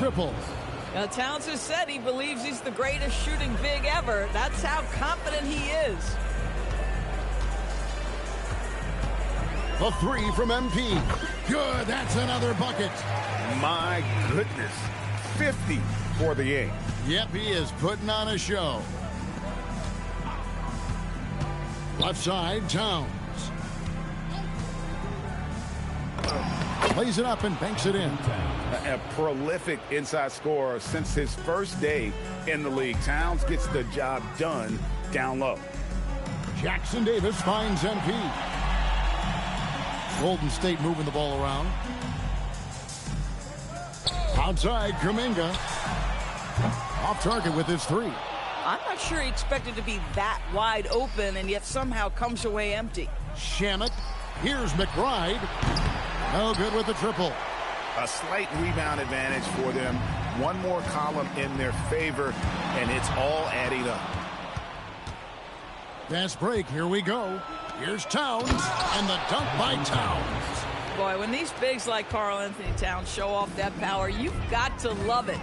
triple. Now, Towns has said he believes he's the greatest shooting big ever. That's how confident he is. A three from MP. Good, that's another bucket. My goodness. 50 for the aim. Yep, he is putting on a show. Left side, Towns. Plays it up and banks it in. A prolific inside scorer since his first day in the league. Towns gets the job done down low. Jackson Davis finds MP. Golden State moving the ball around. Outside, Kuminga. Off target with his three. I'm not sure he expected to be that wide open and yet somehow comes away empty. Shamet. Here's McBride. No good with the triple. A slight rebound advantage for them. One more column in their favor, and it's all adding up. Fast break. Here we go. Here's Towns, and the dunk by Towns. Boy, when these bigs like Karl Anthony Towns show off that power, you've got to love it.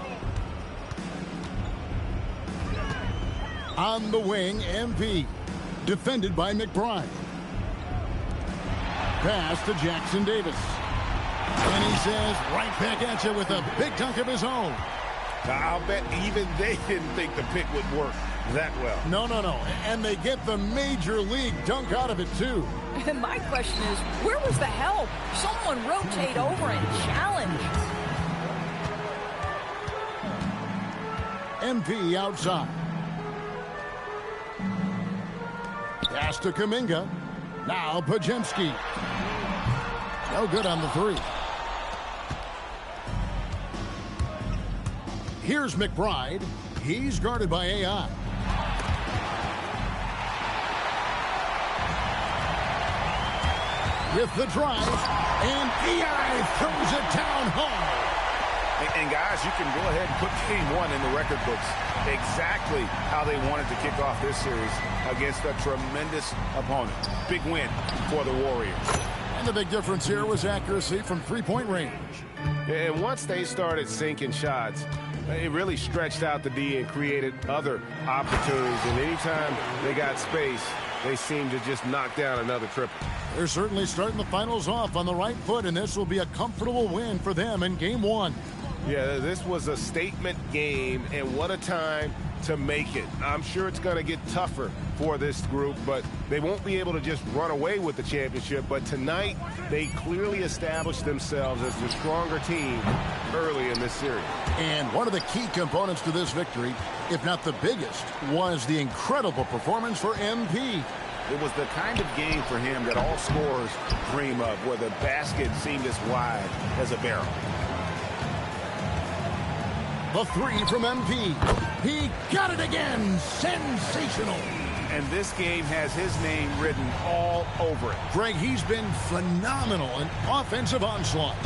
On the wing, MP. Defended by McBride. Pass to Jackson Davis. And he says, right back at you with a big dunk of his own. I'll bet even they didn't think the pick would work that well. No. And they get the major league dunk out of it, too. And my question is, where was the help? Someone rotate over and challenge. MP outside. Pass to Kuminga. Now Pajemski. No good on the three. Here's McBride. He's guarded by AI. With the drive, and AI throws it down home. And guys, you can go ahead and put game one in the record books. Exactly how they wanted to kick off this series against a tremendous opponent. Big win for the Warriors. And the big difference here was accuracy from three-point range. And once they started sinking shots, it really stretched out the D and created other opportunities. And anytime they got space, they seemed to just knock down another triple. They're certainly starting the finals off on the right foot, and this will be a comfortable win for them in Game 1. Yeah, this was a statement game, and what a time to make it. I'm sure it's going to get tougher for this group, but they won't be able to just run away with the championship. But tonight, they clearly established themselves as the stronger team early in this series. And one of the key components to this victory, if not the biggest, was the incredible performance for MP. It was the kind of game for him that all scorers dream of, where the basket seemed as wide as a barrel. The three from MP. He got it again. Sensational. And this game has his name written all over it. Greg, he's been phenomenal in offensive onslaught.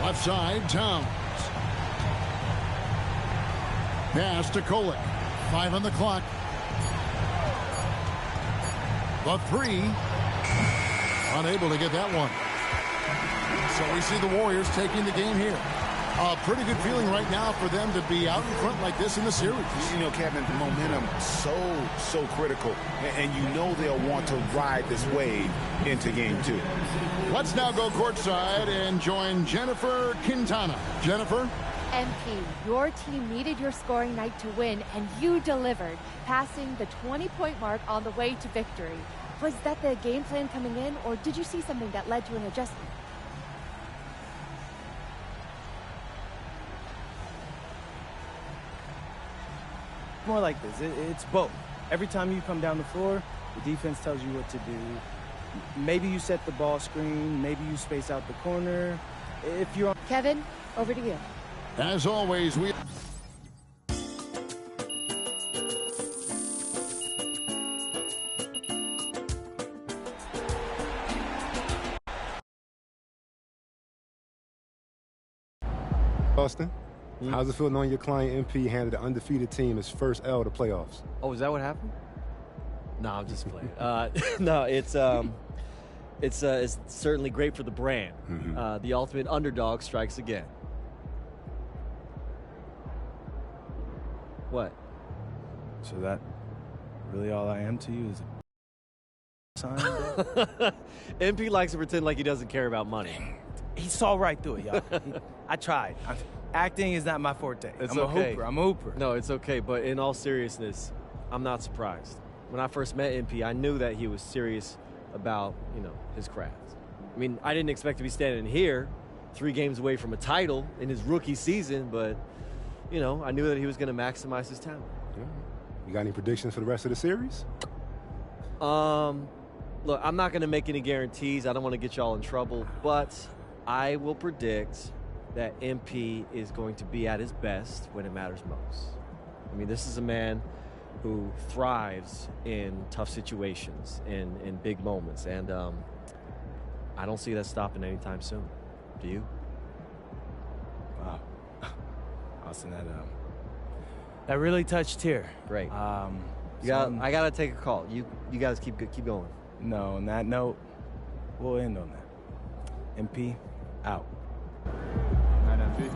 Left side, Towns. Pass to Kolek. 5 on the clock. The three. Unable to get that one. So we see the Warriors taking the game here. A pretty good feeling right now for them to be out in front like this in the series. You know, Kevin, momentum so critical. And you know they'll want to ride this wave into Game 2. Let's now go courtside and join Jennifer Quintana. Jennifer? MP, your team needed your scoring night to win, and you delivered, passing the 20-point mark on the way to victory. Was that the game plan coming in, or did you see something that led to an adjustment? More like this. It's both. Every time you come down the floor, the defense tells you what to do. Maybe you set the ball screen. Maybe you space out the corner. If you're on... Kevin, over to you. As always, we... Austin, how's it feel knowing your client MP handed an undefeated team his first L to playoffs? Oh, is that what happened? No, I'm just playing. No, It's certainly great for the brand. The ultimate underdog strikes again. What? So that really all I am to you is a sign? MP likes to pretend like he doesn't care about money. He saw right through it, y'all. I tried. Acting is not my forte. It's I'm okay. a hooper. No, it's okay. But in all seriousness, I'm not surprised. When I first met MP, I knew that he was serious about, his craft. I mean, I didn't expect to be standing here 3 games away from a title in his rookie season, but, I knew that he was going to maximize his talent. Yeah. You got any predictions for the rest of the series? Look, I'm not going to make any guarantees. I don't want to get y'all in trouble, but I will predict that MP is going to be at his best when it matters most. I mean, this is a man who thrives in tough situations, in big moments, and I don't see that stopping anytime soon. Do you? Wow. Austin, that really touched here. Great. I gotta take a call. You guys keep going. No, on that note, we'll end on that. MP, out. Night, MP.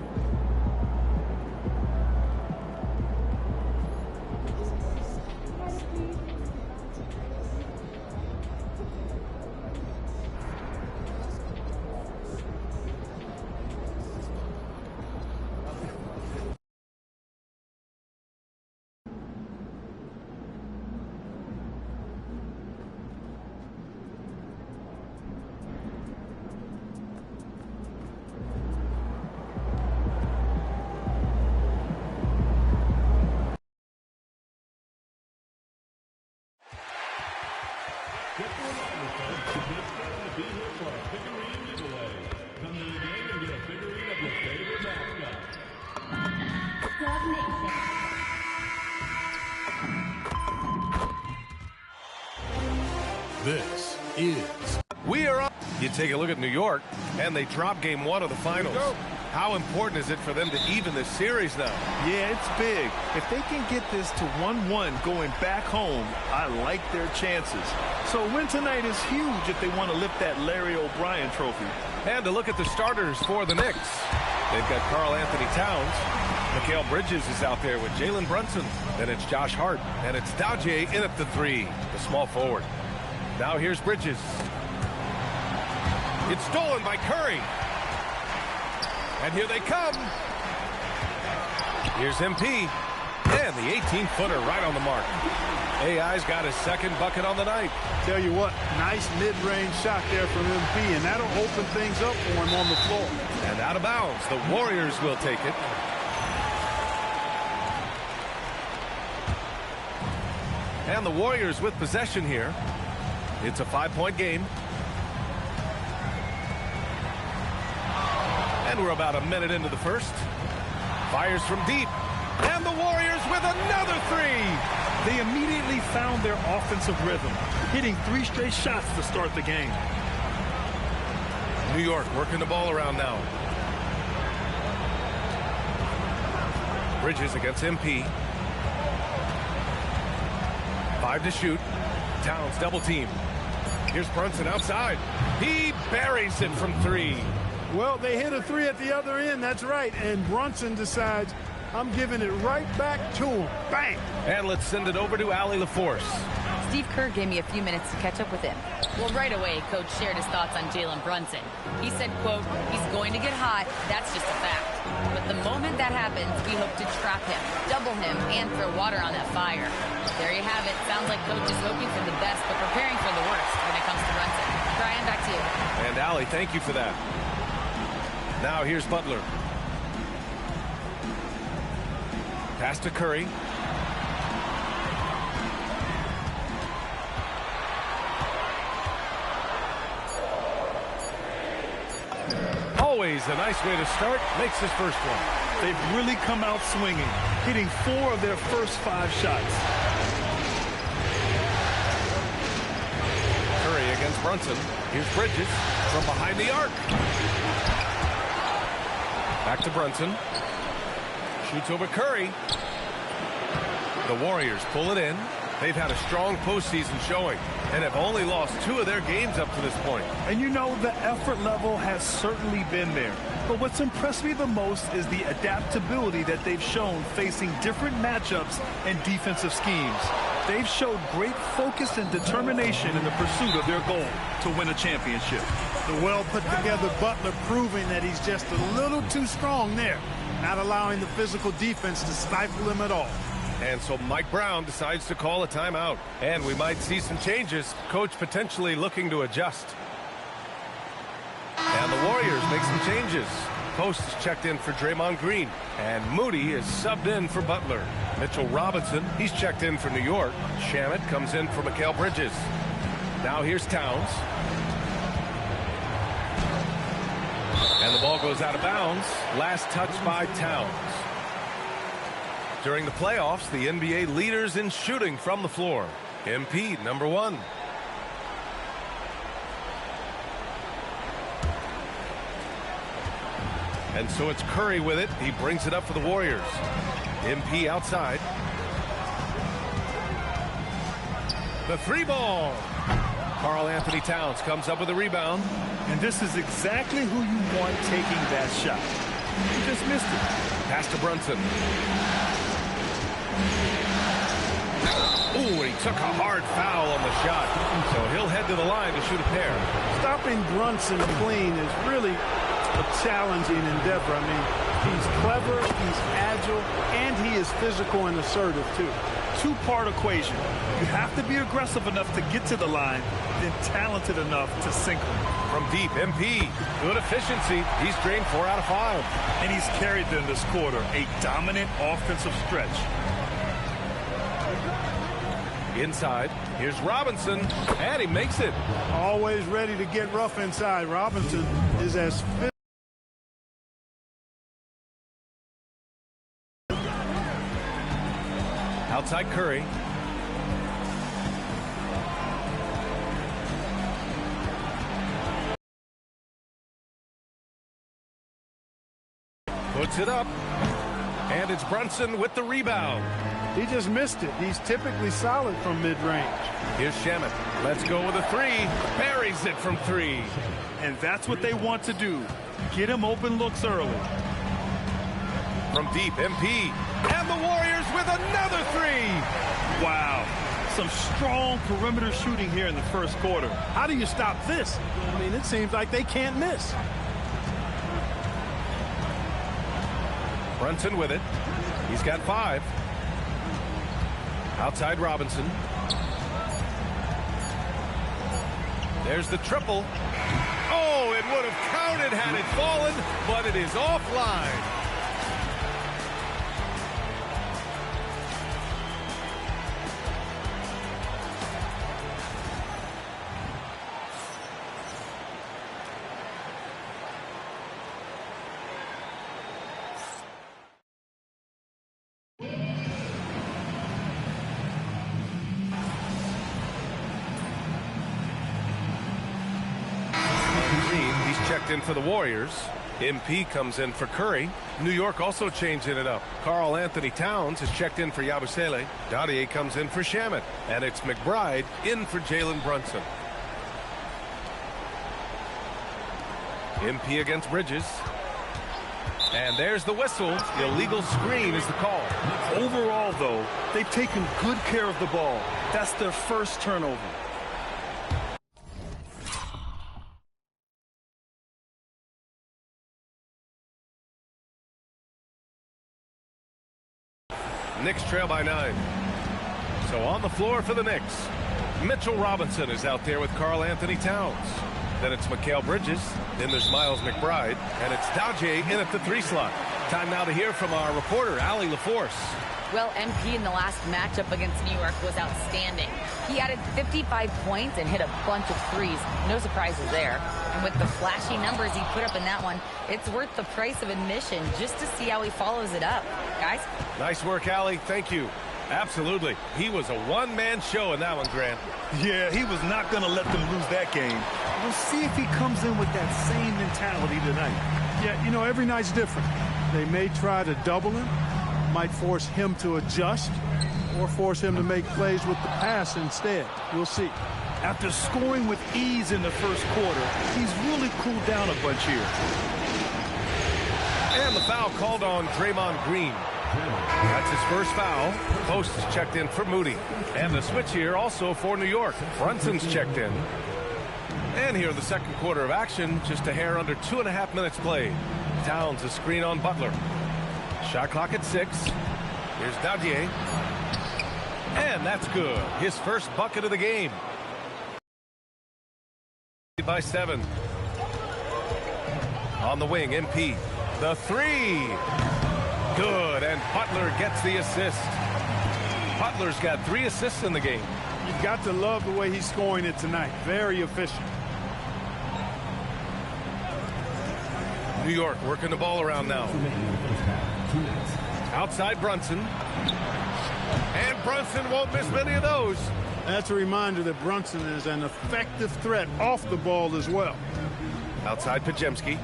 This is... We are up. You take a look at New York, and they drop game 1 of the finals. How important is it for them to even this series now? Yeah, it's big. If they can get this to 1-1 going back home, I like their chances. So a win tonight is huge if they want to lift that Larry O'Brien trophy. And to look at the starters for the Knicks. They've got Karl Anthony Towns. Mikal Bridges is out there with Jalen Brunson. Then it's Josh Hart. And it's Daje in at the 3, the small forward. Now here's Bridges. It's stolen by Curry. And here they come. Here's MP. And the 18-footer right on the mark. AI's got his second bucket on the night. Tell you what, nice mid-range shot there from MP, and that'll open things up for him on the floor. And out of bounds, the Warriors will take it. And the Warriors with possession here. It's a 5-point game. And we're about a minute into the first. Fires from deep. And the Warriors with another 3. They immediately found their offensive rhythm, hitting 3 straight shots to start the game. New York working the ball around now. Bridges against MP. 5 to shoot. Towns double team. Here's Brunson outside. He buries it from 3. Well, they hit a 3 at the other end, that's right, and Brunson decides, I'm giving it right back to him. Bang! And let's send it over to Allie LaForce. Steve Kerr gave me a few minutes to catch up with him. Well, right away, Coach shared his thoughts on Jalen Brunson. He said, quote, he's going to get hot, that's just a fact. But the moment that happens, we hope to trap him, double him, and throw water on that fire. There you have it. Sounds like Coach is hoping for the best, but preparing for the worst when it comes to Brunson. Brian, back to you. And Allie, thank you for that. Now here's Butler. Pass to Curry. Always a nice way to start. Makes his first one. They've really come out swinging, hitting 4 of their first 5 shots. Curry against Brunson. Here's Bridges from behind the arc. Back to Brunson. Shoots over Curry. The Warriors pull it in. They've had a strong postseason showing. and have only lost 2 of their games up to this point. And you know, the effort level has certainly been there. But what's impressed me the most is the adaptability that they've shown facing different matchups and defensive schemes. They've showed great focus and determination in the pursuit of their goal to win a championship. The well-put-together Butler proving that he's just a little too strong there, not allowing the physical defense to stifle him at all. And so Mike Brown decides to call a timeout. And we might see some changes. Coach potentially looking to adjust. And the Warriors make some changes. Post is checked in for Draymond Green. And Moody is subbed in for Butler. Mitchell Robinson, he's checked in for New York. Shamet comes in for Mikal Bridges. Now here's Towns. And the ball goes out of bounds. Last touch by Towns. During the playoffs, the NBA leaders in shooting from the floor. MP, number 1. And so it's Curry with it. He brings it up for the Warriors. MP outside. The 3 ball. Karl Anthony Towns comes up with a rebound. And this is exactly who you want taking that shot. He just missed it. Pass to Brunson. Ooh, and he took a hard foul on the shot. So he'll head to the line to shoot a pair. Stopping Brunson clean is really a challenging endeavor. I mean, he's clever, he's agile, and he is physical and assertive, too. 2-part equation. You have to be aggressive enough to get to the line, then talented enough to sink them. From deep, MP. Good efficiency. He's drained 4 out of 5. And he's carried them this quarter. A dominant offensive stretch. Inside, here's Robinson, and he makes it. Always ready to get rough inside. Robinson is as fit. Outside Curry. Puts it up. And it's Brunson with the rebound. He just missed it. He's typically solid from mid-range. Here's Shamet. Let's go with a 3. Buries it from 3. And that's what they want to do. Get him open looks early. From deep, MP. And the Warriors with another 3. Wow. Some strong perimeter shooting here in the first quarter. How do you stop this? I mean, it seems like they can't miss. Brunson with it. He's got 5. Outside Robinson. There's the triple. Oh, it would have counted had it fallen, but it is offline. Checked in for the Warriors. MP comes in for Curry. New York also changing it up. Karl Anthony Towns is checked in for Yabusele. Dadier comes in for Shamet. And it's McBride in for Jalen Brunson. MP against Bridges. And there's the whistle. Illegal screen is the call. Overall, though, they've taken good care of the ball. That's their first turnover. Knicks trail by 9. So on the floor for the Knicks, Mitchell Robinson is out there with Karl Anthony Towns. Then it's Mikal Bridges. Then there's Miles McBride. And it's Dadier in at the 3 slot. Time now to hear from our reporter, Allie LaForce. Well, MP in the last matchup against New York was outstanding. He added 55 points and hit a bunch of threes. No surprises there. And with the flashy numbers he put up in that one, it's worth the price of admission just to see how he follows it up. Guys? Nice work, Allie. Thank you. Absolutely. He was a one-man show in that one, Grant. Yeah, he was not going to let them lose that game. We'll see if he comes in with that same mentality tonight. Yeah, you know, every night's different. They may try to double him, might force him to adjust, or force him to make plays with the pass instead. We'll see. After scoring with ease in the first quarter, he's really cooled down a bunch here. And the foul called on Draymond Green. That's his first foul. Post is checked in for Moody. And the switch here also for New York. Brunson's checked in. And here in the second quarter of action, just a hair under 2.5 minutes played. Towns a screen on Butler. Shot clock at 6. Here's Dadier. And that's good. His first bucket of the game. By 7. On the wing, MP. The 3. Good, and Butler gets the assist. Butler's got 3 assists in the game. You've got to love the way he's scoring it tonight. Very efficient. New York working the ball around now. Outside Brunson. And Brunson won't miss many of those. That's a reminder that Brunson is an effective threat off the ball as well. Outside Pajemski.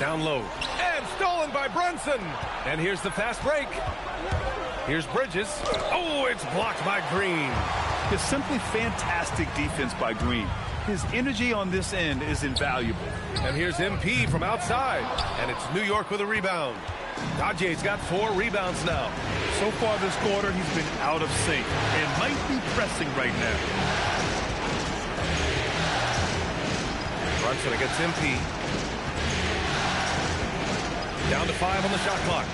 Down low. And stolen by Brunson. And here's the fast break. Here's Bridges. Oh, it's blocked by Green. It's simply fantastic defense by Green. His energy on this end is invaluable. And here's MP from outside. And it's New York with a rebound. Dajie's got 4 rebounds now. So far this quarter, he's been out of sync and might be pressing right now. Brunson against MP. Down to 5 on the shot clock.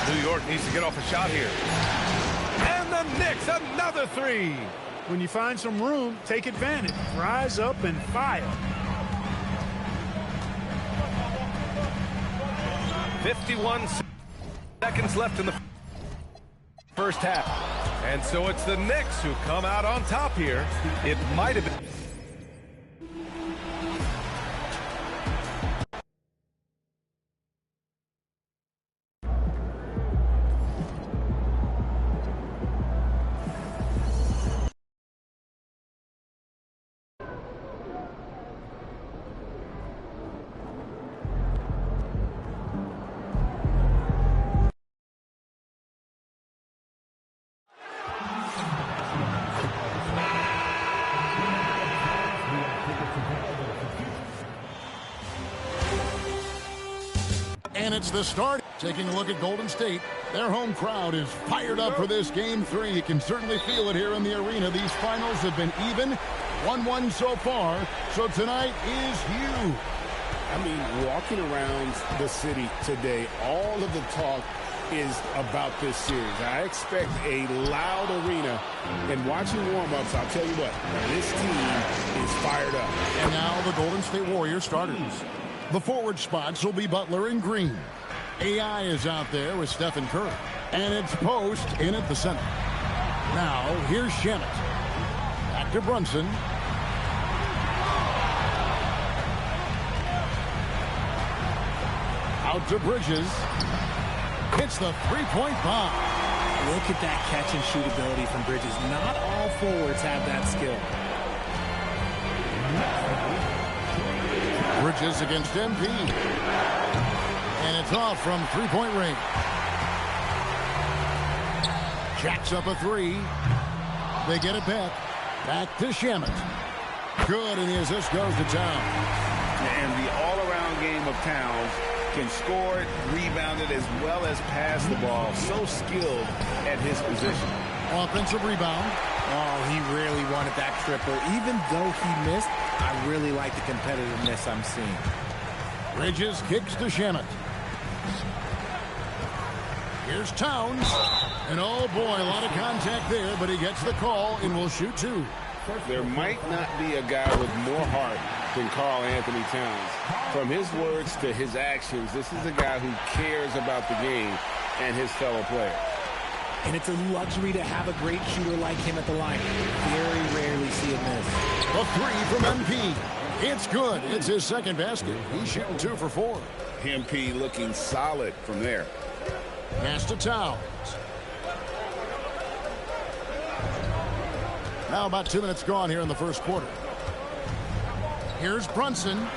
New York needs to get off a shot here. And the Knicks, another 3. When you find some room, take advantage. Rise up and fire. 51 seconds left in the first half. And so it's the Knicks who come out on top here. It might have been. And it's the start. Taking a look at Golden State. Their home crowd is fired up for this Game 3. You can certainly feel it here in the arena. These finals have been even. 1-1 so far. So tonight is huge. I mean, walking around the city today, all of the talk is about this series. I expect a loud arena. And watching warm-ups, I'll tell you what, this team is fired up. And now the Golden State Warriors starters. The forward spots will be Butler and Green. AI is out there with Stephen Curry. And it's Post in at the center. Now, here's Shamet. Back to Brunson. Out to Bridges. Hits the three-point bomb. Look at that catch and shoot ability from Bridges. Not all forwards have that skill. Bridges against MP. And it's off from three-point range. Jacks up a 3. They get it back. Back to Shamet. Good, and the assist goes to Towns. And the all-around game of Towns can score it, rebound it, as well as pass the ball. So skilled at his position. Offensive rebound. Oh, he really wanted that triple. Even though he missed, I really like the competitiveness I'm seeing. Bridges kicks to Shamet. Here's Towns. And oh boy, a lot of contact there, but he gets the call and will shoot 2. There might not be a guy with more heart than Karl Anthony Towns. From his words to his actions, this is a guy who cares about the game and his fellow players. And it's a luxury to have a great shooter like him at the line. Very rarely see him miss. A 3 from MP. It's good. It's his second basket. He's shooting 2 for 4. MP looking solid from there. Pass to Towns. Now about 2 minutes gone here in the first quarter. Here's Brunson.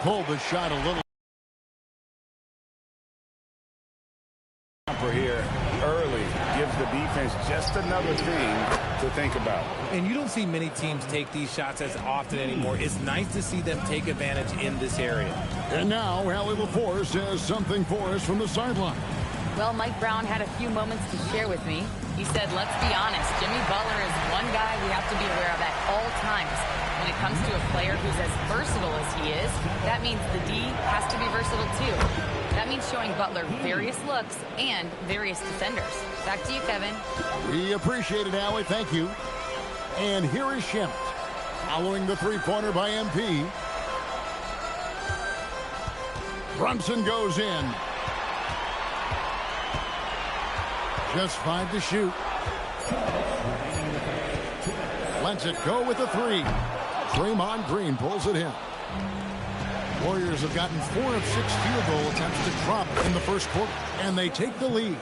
Pulled the shot a little. Just another thing to think about. And you don't see many teams take these shots as often anymore. It's nice to see them take advantage in this area. And now, Allie LaForce has something for us from the sideline. Well, Mike Brown had a few moments to share with me. He said, let's be honest, Jimmy Butler is one guy we have to be aware of at all times. When it comes to a player who's as versatile as he is, that means the D has to be versatile too. That means showing Butler various looks and various defenders. Back to you, Kevin. We appreciate it, Allie. Thank you. And here is Shemet, following the three-pointer by MP. Brunson goes in. Just 5 to shoot. Lets it go with the 3. Draymond Green pulls it in. Warriors have gotten 4 of 6 field goal attempts to drop in the first quarter, and they take the lead.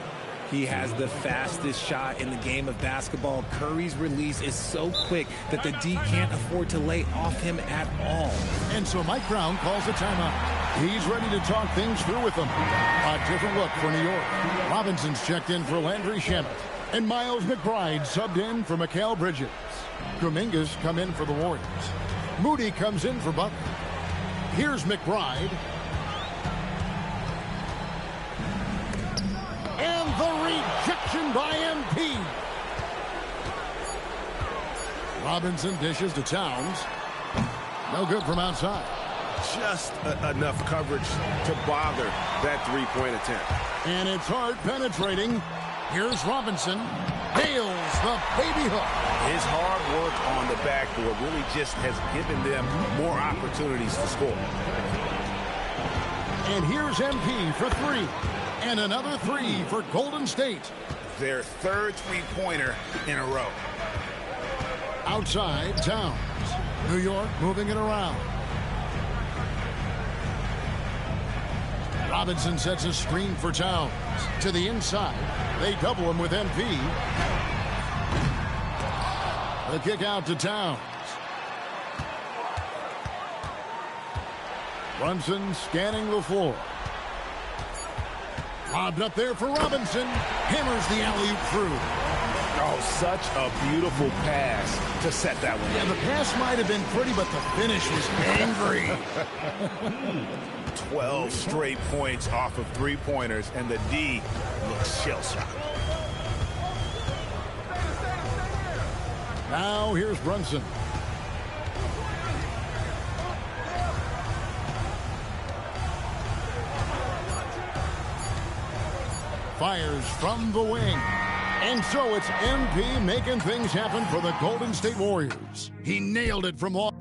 He has the fastest shot in the game of basketball. Curry's release is so quick that the D can't afford to lay off him at all. And so Mike Brown calls a timeout. He's ready to talk things through with them. A different look for New York. Robinson's checked in for Landry Shemet. And Miles McBride subbed in for Mikal Bridges. Kuminga's come in for the Warriors. Moody comes in for Butler. Here's McBride. And the rejection by MP. Robinson dishes to Towns. No good from outside. Just enough coverage to bother that three-point attempt. And it's hard penetrating. Here's Robinson. Nails the baby hook. His hard work on the backboard really just has given them more opportunities to score. And here's MP for 3. And another 3 for Golden State. Their third three-pointer in a row. Outside, Towns. New York moving it around. Robinson sets a screen for Towns. To the inside. They double him with MP. The kick out to Towns. Brunson scanning the floor. Lobbed up there for Robinson. Hammers the alley-oop through. Oh, such a beautiful pass to set that one. Yeah, the pass might have been pretty, but the finish was angry. 12 straight points off of three-pointers, and the D looks shell-shocked. Now here's Brunson. Fires from the wing. And so it's MP making things happen for the Golden State Warriors. He nailed it from long.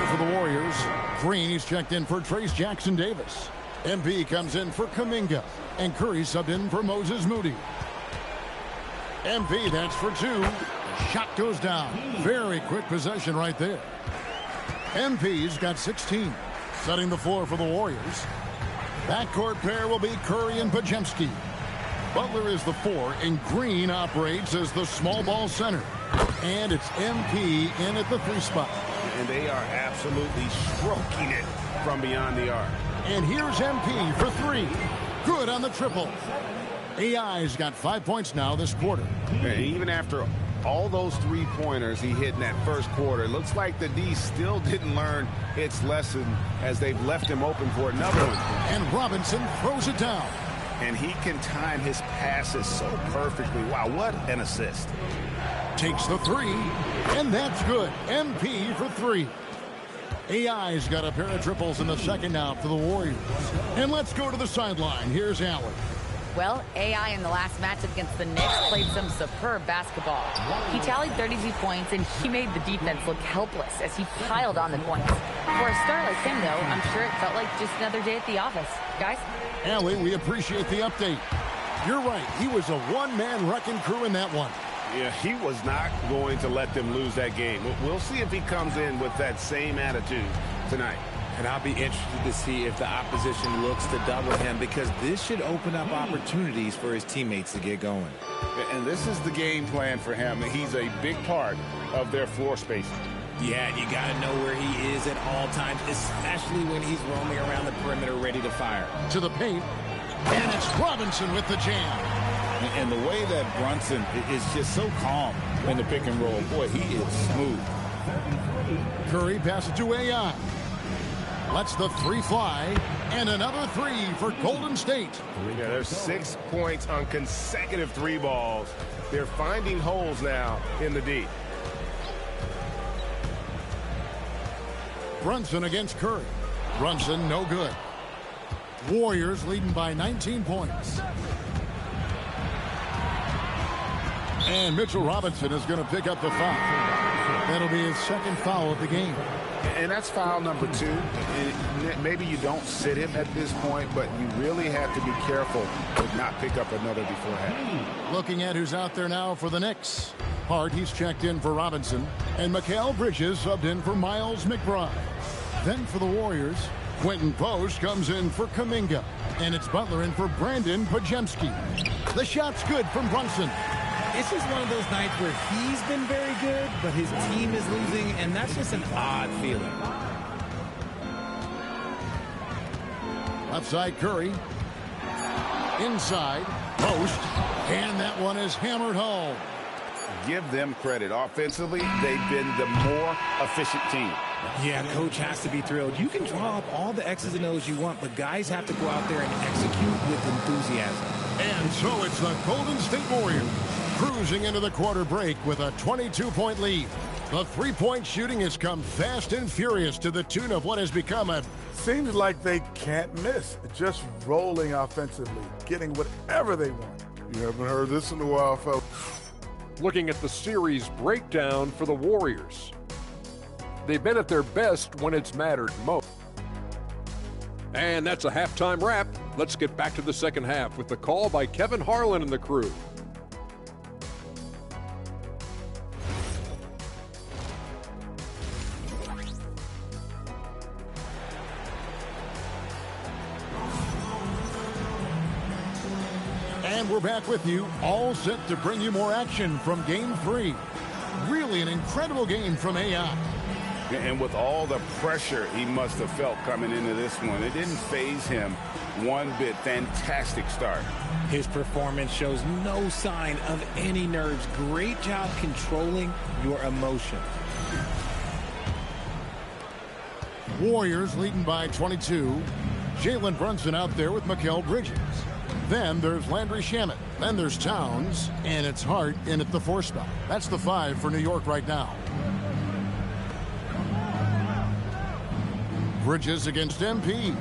For the Warriors, Green is checked in for Trace Jackson Davis. MP comes in for Kuminga, and Curry subbed in for Moses Moody. MP, that's for 2. The shot goes down. Very quick possession right there. MP's got 16, setting the floor for the Warriors. Backcourt pair will be Curry and Podziemski. Butler is the 4, and Green operates as the small ball center. And it's MP in at the 3 spot. And they are absolutely stroking it from beyond the arc. And here's MP for 3. Good on the triple. AI's got 5 points now this quarter. And even after all those three-pointers he hit in that first quarter, it looks like the D still didn't learn its lesson as they've left him open for another one. And Robinson throws it down. And he can time his passes so perfectly. Wow, what an assist. Takes the 3, and that's good. MP for 3. AI's got a pair of triples in the second now for the Warriors. And let's go to the sideline. Here's Allen. Well, AI in the last matchup against the Knicks played some superb basketball. He tallied 32 points, and he made the defense look helpless as he piled on the points. For a star like him, though, I'm sure it felt like just another day at the office. Guys? Allie, we appreciate the update. You're right. He was a one-man wrecking crew in that one. Yeah, he was not going to let them lose that game. We'll see if he comes in with that same attitude tonight. And I'll be interested to see if the opposition looks to double him, because this should open up opportunities for his teammates to get going. And this is the game plan for him. He's a big part of their floor spacing. Yeah, you got to know where he is at all times, especially when he's roaming around the perimeter ready to fire. To the paint, and it's Robinson with the jam. And the way that Brunson is just so calm in the pick and roll, boy, he is smooth. Curry passes to AI. Lets the three fly, and another three for Golden State. Yeah, there's 6 points on consecutive three balls. They're finding holes now in the D. Brunson against Curry. Brunson, no good. Warriors leading by 19 points. And Mitchell Robinson is going to pick up the foul. That'll be his second foul of the game. And that's foul number 2. Maybe you don't sit him at this point, but you really have to be careful to not pick up another beforehand. Looking at who's out there now for the Knicks. Hart, he's checked in for Robinson. And Mikal Bridges subbed in for Miles McBride. Then for the Warriors, Quentin Post comes in for Kuminga. And it's Butler in for Brandon Podziemski. The shot's good from Brunson. It's just one of those nights where he's been very good, but his team is losing, and that's just an odd feeling. Left side Curry. Inside, Post. And that one is hammered home. Give them credit. Offensively, they've been the more efficient team. Yeah, coach has to be thrilled. You can draw up all the X's and O's you want, but guys have to go out there and execute with enthusiasm. And so it's the Golden State Warriors cruising into the quarter break with a 22-point lead. The three-point shooting has come fast and furious to the tune of what has become a... Seems like they can't miss. Just rolling offensively, getting whatever they want. You haven't heard this in a while, folks. Looking at the series breakdown for the Warriors. They've been at their best when it's mattered most. And that's a halftime wrap. Let's get back to the second half with the call by Kevin Harlan and the crew. And we're back with you, all set to bring you more action from Game 3. Really an incredible game from AI. And with all the pressure he must have felt coming into this one, it didn't faze him one bit. Fantastic start. His performance shows no sign of any nerves. Great job controlling your emotion. Warriors leading by 22. Jalen Brunson out there with Mikal Bridges. Then there's Landry Shamet. Then there's Towns. And it's Hart in at the 4 spot. That's the 5 for New York right now. Bridges against MP.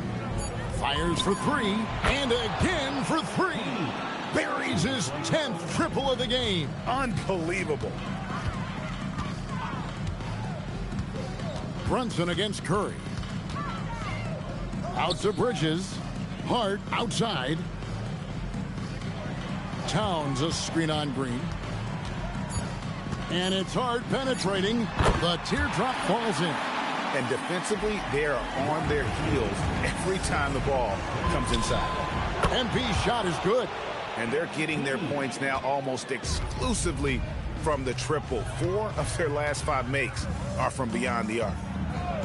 Fires for 3. And again for 3. Buries his 10th triple of the game. Unbelievable. Brunson against Curry. Out to Bridges. Hart outside. Towns a screen on Green. And it's Hart penetrating. The teardrop falls in. And defensively, they are on their heels every time the ball comes inside. MP's shot is good. And they're getting their points now almost exclusively from the triple. 4 of their last 5 makes are from beyond the arc.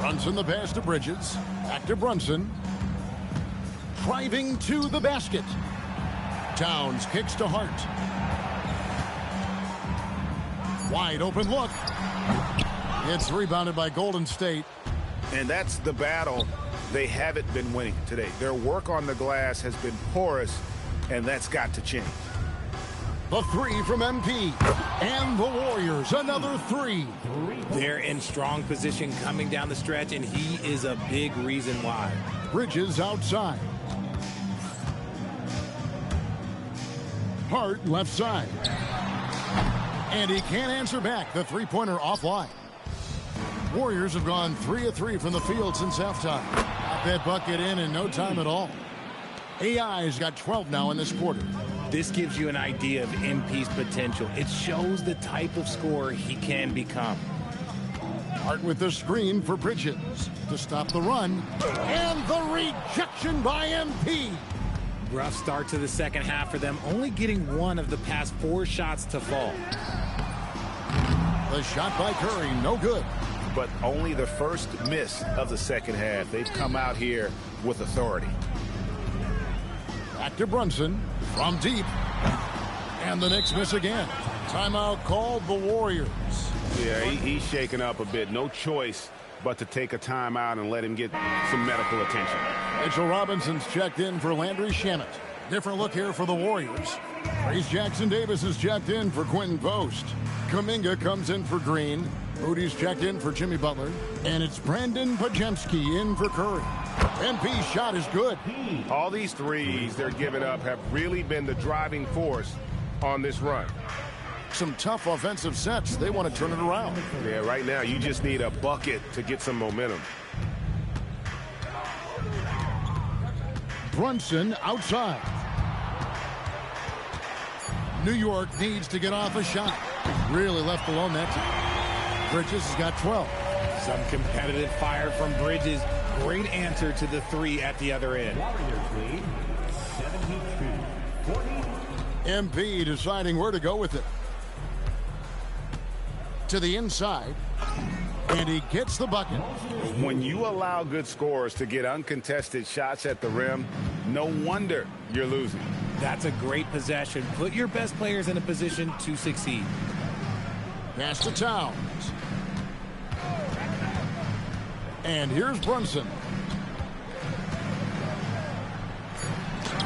Brunson the pass to Bridges. Back to Brunson. Driving to the basket. Towns kicks to Hart. Wide open look. It's rebounded by Golden State. And that's the battle they haven't been winning today. Their work on the glass has been porous, and that's got to change. The 3 from MP. And the Warriors, another 3. They're in strong position coming down the stretch, and he is a big reason why. Bridges outside. Hart left side. And he can't answer back. The three-pointer offline. Warriors have gone 3 of 3 from the field since halftime. Got that bucket in no time at all. AI's got 12 now in this quarter. This gives you an idea of MP's potential. It shows the type of scorer he can become. Hart with the screen for Bridges to stop the run. And the rejection by MP. Rough start to the second half for them, only getting 1 of the past 4 shots to fall. The shot by Curry, no good. but only the first miss of the second half. They've come out here with authority. Back to Brunson from deep. And the Knicks miss again. Timeout called the Warriors. Yeah, he's shaken up a bit. No choice but to take a timeout and let him get some medical attention. Mitchell Robinson's checked in for Landry Shamet. Different look here for the Warriors. Trace Jackson-Davis is checked in for Quentin Post. Kuminga comes in for Green. Moody's checked in for Jimmy Butler. And it's Brandon Pajemski in for Curry. MP's shot is good. All these threes they're giving up have really been the driving force on this run. Some tough offensive sets. They want to turn it around. Yeah, right now you just need a bucket to get some momentum. Brunson outside. New York needs to get off a shot. Really left alone that time. Bridges has got 12. Some competitive fire from Bridges. Great answer to the three at the other end. MP deciding where to go with it. To the inside. And he gets the bucket. When you allow good scorers to get uncontested shots at the rim, no wonder you're losing. That's a great possession. Put your best players in a position to succeed. Pass to Towns. And here's Brunson.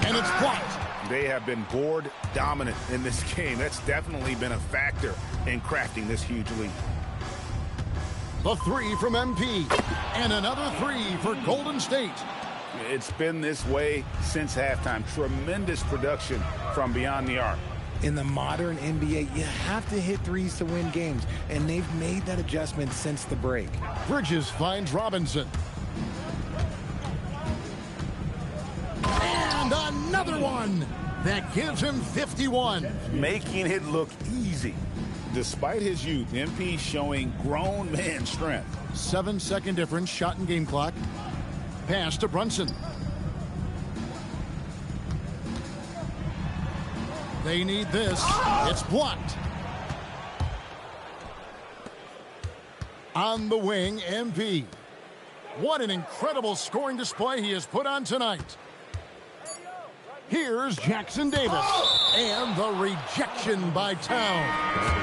And it's blocked. They have been board dominant in this game. That's definitely been a factor in crafting this huge lead. The three from MP. And another three for Golden State. It's been this way since halftime. Tremendous production from beyond the arc. In the modern NBA, you have to hit threes to win games, and they've made that adjustment since the break. Bridges finds Robinson. And another one. That gives him 51. Making it look easy. Despite his youth, MP showing grown man strength. 7-second difference, shot and game clock. Pass to Brunson. They need this. It's blocked. On the wing, MP. What an incredible scoring display he has put on tonight. Here's Jackson-Davis. And the rejection by Towns.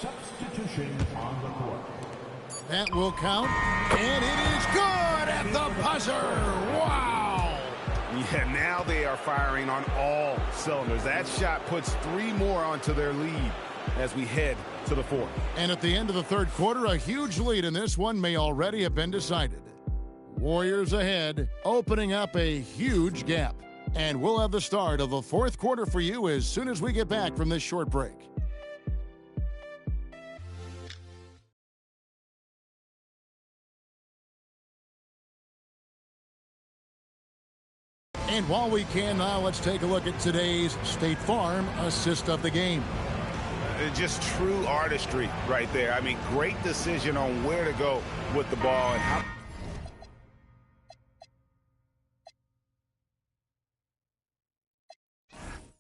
Substitution on the court. That will count. And it is good at the buzzer. Wow. Yeah, now they are firing on all cylinders. That shot puts three more onto their lead as we head to the fourth. And at the end of the third quarter, a huge lead in this one may already have been decided. Warriors ahead, opening up a huge gap. And we'll have the start of the fourth quarter for you as soon as we get back from this short break. And while we can now, let's take a look at today's State Farm assist of the game. Just true artistry right there. I mean, great decision on where to go with the ball and how.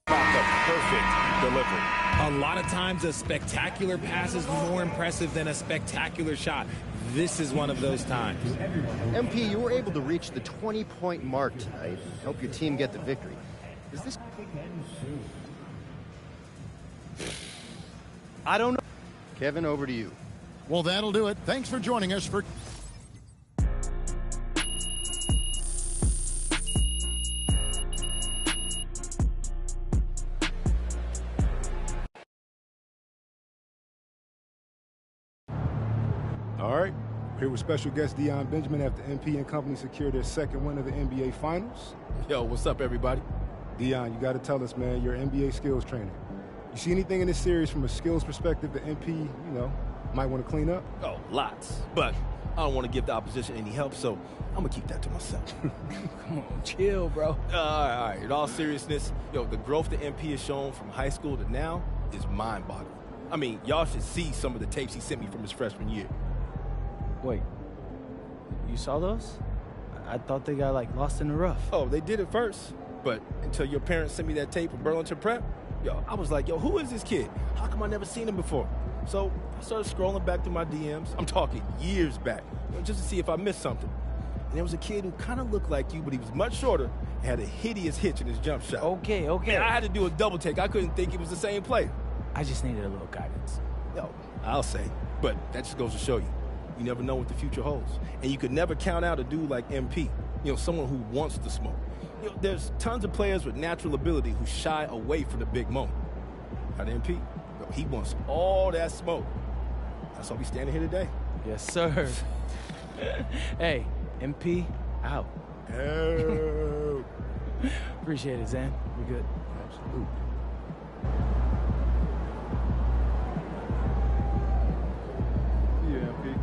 The perfect delivery. A lot of times a spectacular pass is more impressive than a spectacular shot. This is one of those times. MP, you were able to reach the 20-point mark tonight and help your team get the victory. Is this... I don't know. Kevin, over to you. Well, that'll do it. Thanks for joining us for... All right, here with special guest Deion Benjamin after MP and company secured their second win of the NBA Finals. Yo, what's up, everybody? Deion, you got to tell us, man, you're an NBA skills trainer. You see anything in this series from a skills perspective that MP, might want to clean up? Oh, lots. But I don't want to give the opposition any help, so I'm going to keep that to myself. Come on, chill, bro. All right. In all seriousness, the growth that MP has shown from high school to now is mind-boggling. I mean, y'all should see some of the tapes he sent me from his freshman year. Wait, you saw those? I thought they got, lost in the rough. Oh, they did it first. But until your parents sent me that tape from Burlington Prep, I was like, who is this kid? How come I never seen him before? So I started scrolling back through my DMs. I'm talking years back, just to see if I missed something. And there was a kid who kind of looked like you, but he was much shorter and had a hideous hitch in his jump shot. Okay. And I had to do a double take. I couldn't think it was the same player. I just needed a little guidance. No, I'll say. But that just goes to show you. You never know what the future holds. And you could never count out a dude like MP, someone who wants to smoke. There's tons of players with natural ability who shy away from the big moment. Not MP. He wants all that smoke. That's why we standing here today. Yes, sir. Hey, MP, out. Oh. Appreciate it, Zan. We good? Absolutely. Yeah, MP.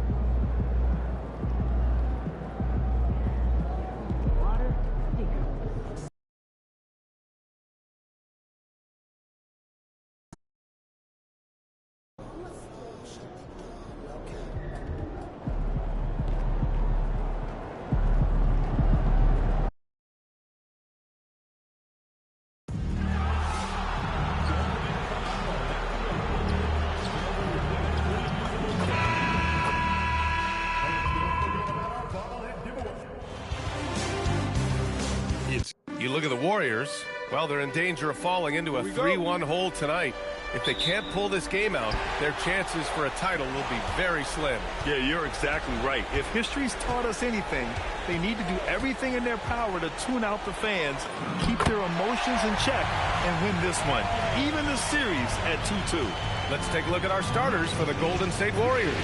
You look at the Warriors, well, they're in danger of falling into a 3-1 hole tonight. If they can't pull this game out, their chances for a title will be very slim. Yeah, you're exactly right. If history's taught us anything, they need to do everything in their power to tune out the fans, keep their emotions in check, and win this one, even the series at 2-2. Let's take a look at our starters for the Golden State Warriors.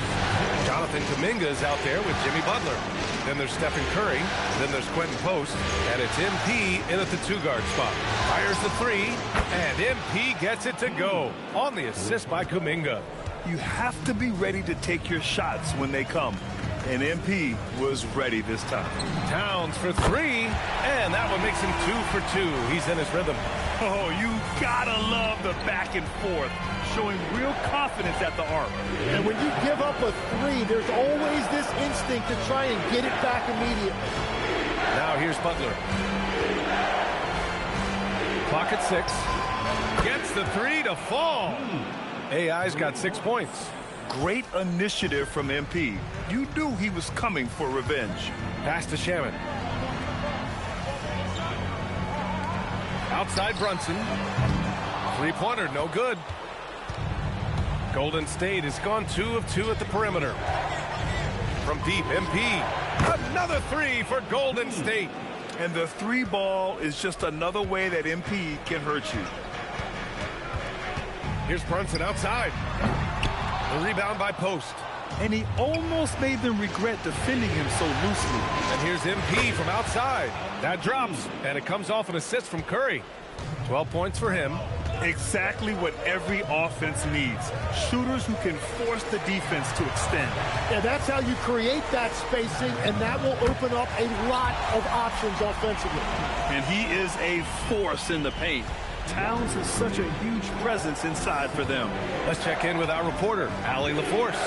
Jonathan Kuminga is out there with Jimmy Butler. Then there's Stephen Curry. Then there's Quentin Post. And it's MP in at the 2-guard spot. Fires the 3, and MP gets it to go on the assist by Kuminga. You have to be ready to take your shots when they come. And MP was ready this time. Towns for 3, and that one makes him 2 for 2. He's in his rhythm. Oh, you gotta love the back and forth, showing real confidence at the arc. And when you give up a 3, there's always this instinct to try and get it back immediately. Now here's Butler. Clock at 6. Gets the 3 to fall. AI's got 6 points. Great initiative from MP. You knew he was coming for revenge. Pass to Shaman. Outside Brunson. 3-pointer, no good. Golden State has gone 2 of 2 at the perimeter. From deep, MP. Another 3 for Golden State. And the 3 ball is just another way that MP can hurt you. Here's Brunson outside. The rebound by Post. And he almost made them regret defending him so loosely. And here's MP from outside. That drops, and it comes off an assist from Curry. 12 points for him. Exactly what every offense needs. Shooters who can force the defense to extend. Yeah, that's how you create that spacing, and that will open up a lot of options offensively. And he is a force in the paint. Towns is such a huge presence inside for them. Let's check in with our reporter, Allie LaForce.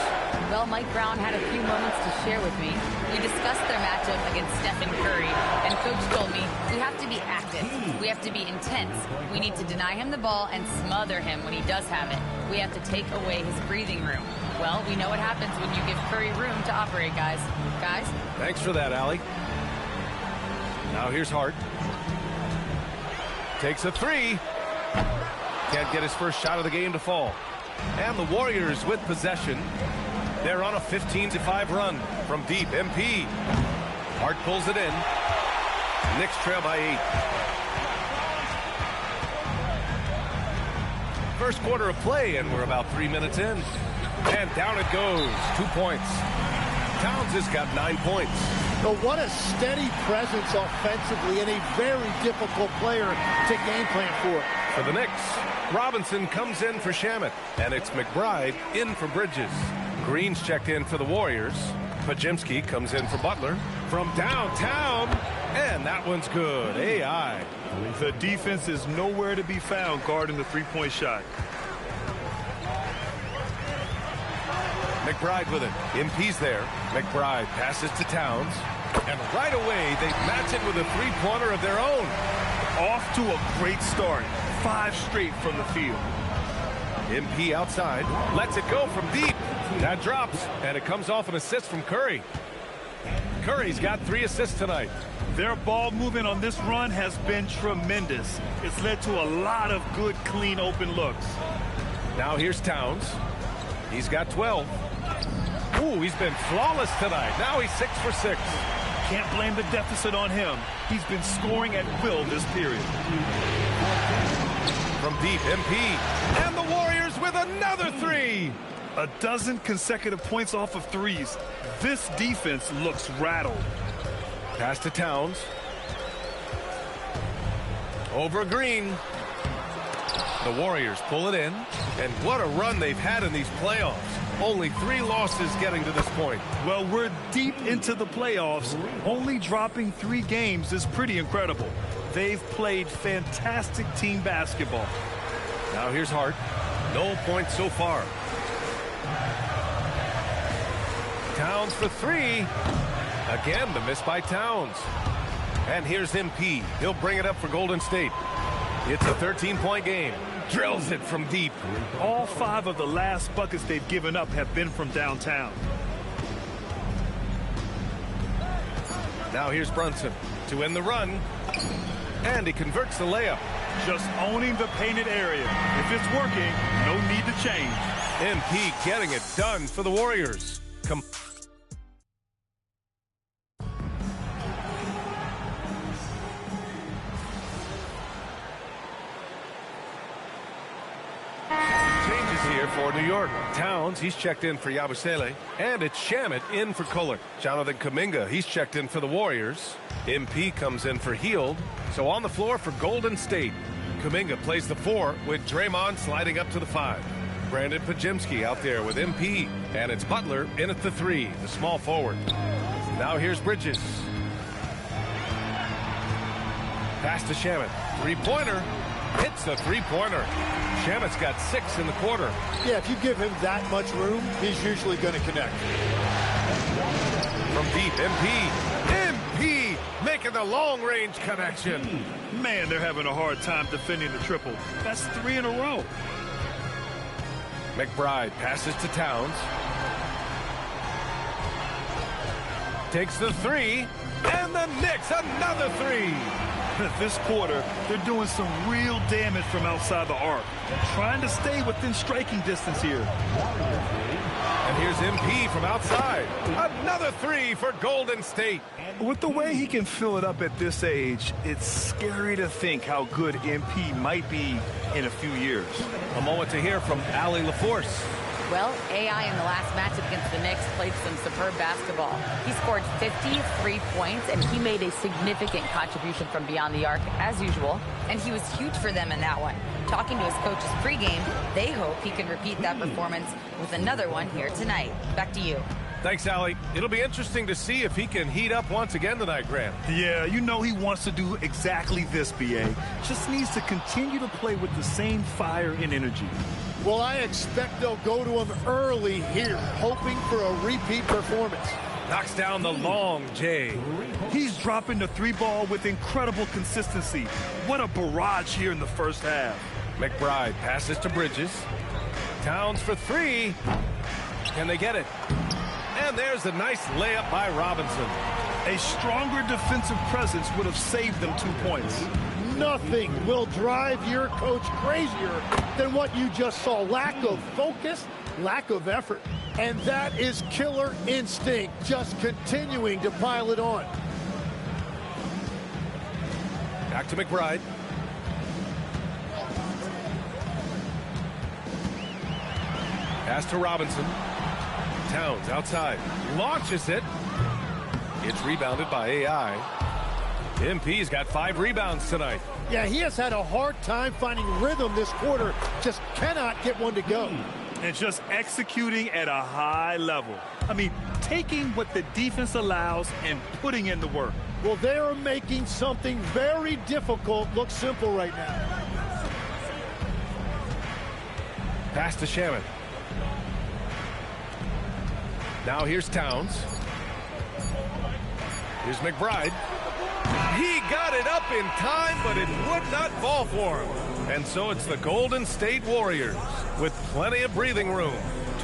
Well, Mike Brown had a few moments to share with me. We discussed their matchup against Stephen Curry, and Coach told me we have to be active. We have to be intense. We need to deny him the ball and smother him when he does have it. We have to take away his breathing room. Well, we know what happens when you give Curry room to operate, guys. Guys? Thanks for that, Allie. Now here's Hart. Takes a 3. Can't get his first shot of the game to fall. And the Warriors with possession. They're on a 15-5 run from deep. MP. Hart pulls it in. Knicks trail by 8. First quarter of play, and we're about 3 minutes in. And down it goes. 2 points. Towns has got 9 points. So what a steady presence offensively and a very difficult player to game plan for. For the Knicks, Robinson comes in for Shamet, and it's McBride in for Bridges. Green's checked in for the Warriors. Pajimski comes in for Butler from downtown, and that one's good. AI. The defense is nowhere to be found guarding the three-point shot. McBride with it. MP's there. McBride passes to Towns. And right away, they match it with a three-pointer of their own. Off to a great start. 5 straight from the field. MP outside. Lets it go from deep. That drops, and it comes off an assist from Curry. Curry's got 3 assists tonight. Their ball movement on this run has been tremendous. It's led to a lot of good, clean, open looks. Now here's Towns. He's got 12. Ooh, he's been flawless tonight. Now he's 6 for 6. Can't blame the deficit on him. He's been scoring at will this period. From deep, MP. And the Warriors with another 3. A dozen consecutive points off of threes. This defense looks rattled. Pass to Towns. Over Green. The Warriors pull it in. And what a run they've had in these playoffs. Only 3 losses getting to this point. Well, we're deep into the playoffs. Only dropping 3 games is pretty incredible. They've played fantastic team basketball. Now here's Hart. No points so far. Towns for 3. Again, the miss by Towns. And here's MP. He'll bring it up for Golden State. It's a 13-point game. Drills it from deep. All 5 of the last buckets they've given up have been from downtown. Now here's Brunson to end the run. And he converts the layup. Just owning the painted area. If it's working, no need to change. MP getting it done for the Warriors. Here for New York. Towns, he's checked in for Yabusele. And it's Shamet in for Kohler. Jonathan Kuminga, he's checked in for the Warriors. MP comes in for Hield. So on the floor for Golden State. Kuminga plays the 4 with Draymond sliding up to the 5. Brandon Pajemski out there with MP. And it's Butler in at the 3, the small forward. Now here's Bridges. Pass to Shamet. 3-pointer. Hits the 3-pointer. Shamet's got 6 in the quarter. Yeah, if you give him that much room, he's usually going to connect. From deep, MP making the long-range connection. Man, they're having a hard time defending the triple. That's 3 in a row. McBride passes to Towns. Takes the 3. And the Knicks, another 3. This quarter, they're doing some real damage from outside the arc. Trying to stay within striking distance here. And here's MP from outside. Another 3 for Golden State. With the way he can fill it up at this age, it's scary to think how good MP might be in a few years. A moment to hear from Allie LaForce. Well, AI in the last matchup against the Knicks played some superb basketball. He scored 53 points, and he made a significant contribution from beyond the arc, as usual. And he was huge for them in that one. Talking to his coaches pregame, they hope he can repeat that performance with another one here tonight. Back to you. Thanks, Allie. It'll be interesting to see if he can heat up once again tonight, Grant. Yeah, you know he wants to do exactly this, BA. Just needs to continue to play with the same fire and energy. Well, I expect they'll go to him early here, hoping for a repeat performance. Knocks down the long J. He's dropping the 3 ball with incredible consistency. What a barrage here in the first half. McBride passes to Bridges. Towns for 3. Can they get it? And there's a nice layup by Robinson. A stronger defensive presence would have saved them 2 points. Nothing will drive your coach crazier than what you just saw. Lack of focus, lack of effort. And that is killer instinct, just continuing to pile it on. Back to McBride. Pass to Robinson. Towns outside. Launches it. It's rebounded by AI. MP's got 5 rebounds tonight. Yeah, he has had a hard time finding rhythm this quarter. Just cannot get one to go. And just executing at a high level. I mean, taking what the defense allows and putting in the work. Well, they are making something very difficult look simple right now. Pass to Shamet. Now here's Towns. Here's McBride. He got it up in time, but it would not fall for him. And so it's the Golden State Warriors with plenty of breathing room.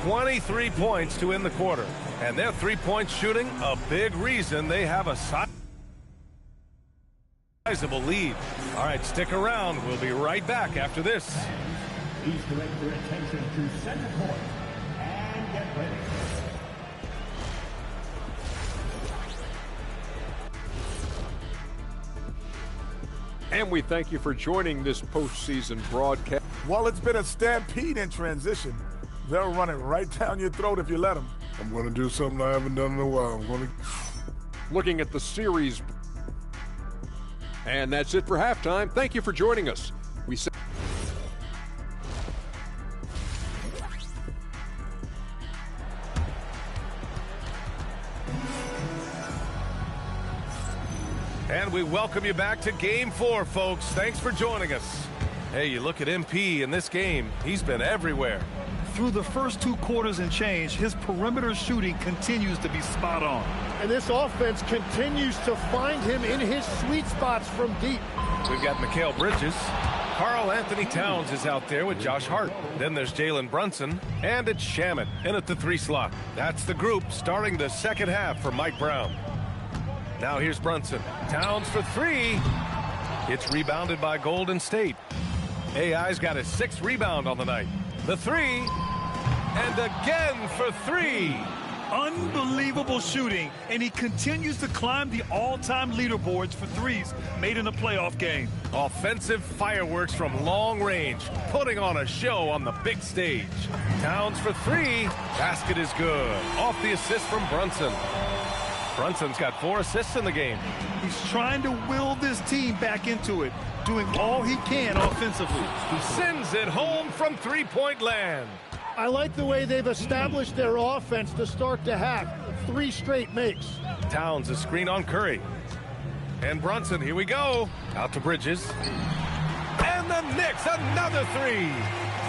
23 points to end the quarter. And their three-point shooting, a big reason they have a sizable lead. All right, stick around. We'll be right back after this. Please direct your attention to center court and get ready. And we thank you for joining this postseason broadcast. While it's been a stampede in transition, they'll run it right down your throat if you let them. I'm going to do something I haven't done in a while. I'm going to... Looking at the series. And that's it for halftime. Thank you for joining us. We say and we welcome you back to Game 4, folks. Thanks for joining us. Hey, you look at MP in this game, he's been everywhere. Through the first 2 quarters and change, his perimeter shooting continues to be spot on. And this offense continues to find him in his sweet spots from deep. We've got Mikal Bridges. Karl Anthony Towns is out there with Josh Hart. Then there's Jalen Brunson. And it's Shamet in at the 3 slot. That's the group starting the second half for Mike Brown. Now here's Brunson. Towns for 3. It's rebounded by Golden State. AI's got his 6th rebound on the night. The 3. And again for 3. Unbelievable shooting, and he continues to climb the all-time leaderboards for threes made in a playoff game. Offensive fireworks from long range, putting on a show on the big stage. Towns for 3. Basket is good. Off the assist from Brunson. Brunson's got 4 assists in the game. He's trying to will this team back into it, doing all he can offensively. He sends it home from three-point land. I like the way they've established their offense to start the half. 3 straight makes. Towns a screen on Curry. And Brunson, here we go. Out to Bridges. And the Knicks, another 3.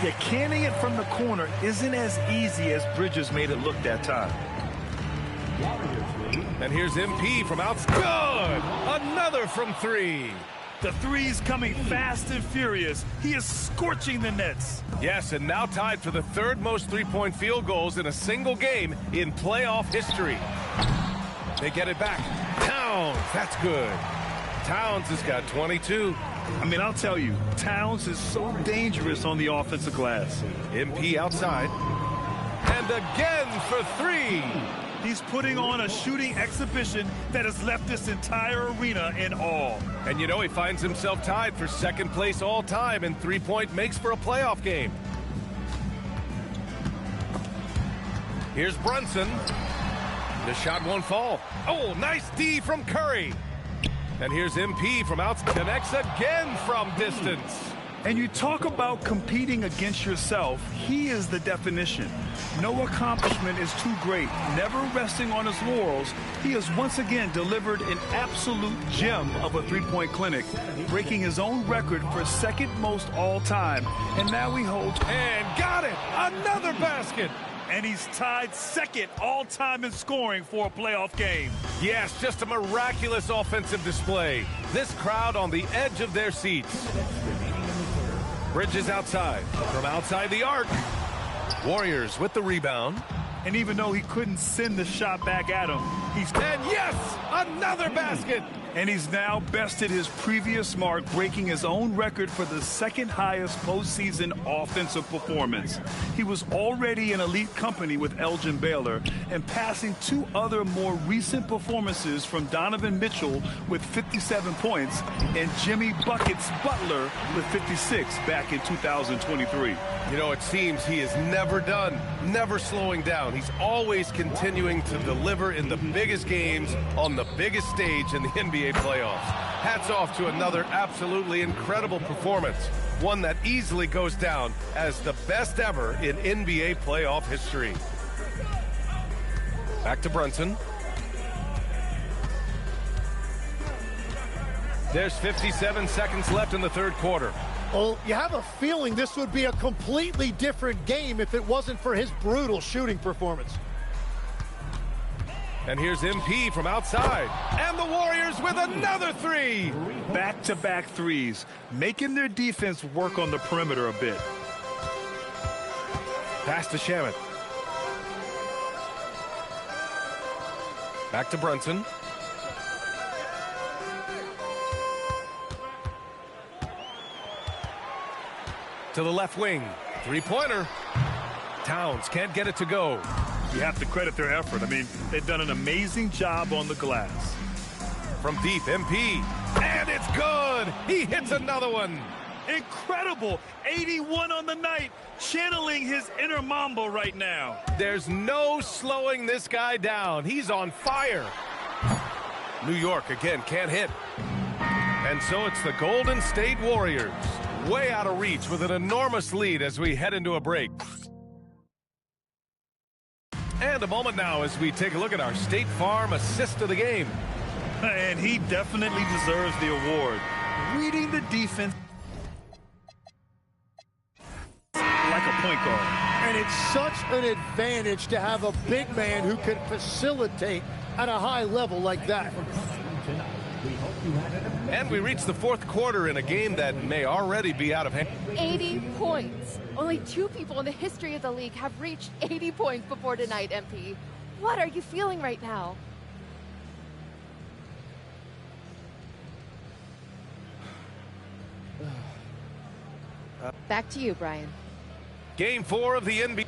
Yeah, canning it from the corner isn't as easy as Bridges made it look that time. And here's MP from outside. Good! Another from 3. The three's coming fast and furious. He is scorching the nets. Yes, and now tied for the 3rd most three-point field goals in a single game in playoff history. They get it back. Towns, that's good. Towns has got 22. I mean, I'll tell you, Towns is so dangerous on the offensive glass. MP outside. And again for 3. He's putting on a shooting exhibition that has left this entire arena in awe. And you know, he finds himself tied for 2nd place all time in three-point makes for a playoff game. Here's Brunson. The shot won't fall. Oh, nice D from Curry. And here's MP from outside. Connects again from distance. And you talk about competing against yourself. He is the definition. No accomplishment is too great. Never resting on his laurels, he has once again delivered an absolute gem of a three-point clinic, breaking his own record for 2nd most all-time. And now he holds... And got it! Another basket! And he's tied 2nd all-time in scoring for a playoff game. Yes, just a miraculous offensive display. This crowd on the edge of their seats. Bridges outside, from outside the arc. Warriors with the rebound. And even though he couldn't send the shot back at him, he's... And yes, another basket! And he's now bested his previous mark, breaking his own record for the 2nd highest postseason offensive performance. He was already in elite company with Elgin Baylor and passing 2 other more recent performances from Donovan Mitchell with 57 points and Jimmy Buckets Butler with 56 back in 2023. You know, it seems he is never done, never slowing down. He's always continuing to deliver in the biggest games on the biggest stage in the NBA playoffs. Hats off to another absolutely incredible performance, one that easily goes down as the best ever in NBA playoff history. Back to Brunson. There's 57 seconds left in the 3rd quarter. Well, you have a feeling this would be a completely different game if it wasn't for his brutal shooting performance. And here's MP from outside. And the Warriors with another three. Back-to-back threes, making their defense work on the perimeter a bit. Pass to Shamet. Back to Brunson. To the left wing. Three-pointer. Towns can't get it to go. You have to credit their effort. I mean, they've done an amazing job on the glass. From deep, MP. And it's good. He hits another one. Incredible. 81 on the night. Channeling his inner Mamba right now. There's no slowing this guy down. He's on fire. New York again can't hit. And so it's the Golden State Warriors. Way out of reach with an enormous lead as we head into a break. And a moment now as we take a look at our State Farm assist of the game. And he definitely deserves the award. Reading the defense like a point guard. And it's such an advantage to have a big man who can facilitate at a high level like that. And we reach the fourth quarter in a game that may already be out of hand. 80 points. Only 2 people in the history of the league have reached 80 points before tonight, MP. What are you feeling right now? Back to you, Brian. Game 4 of the NBA.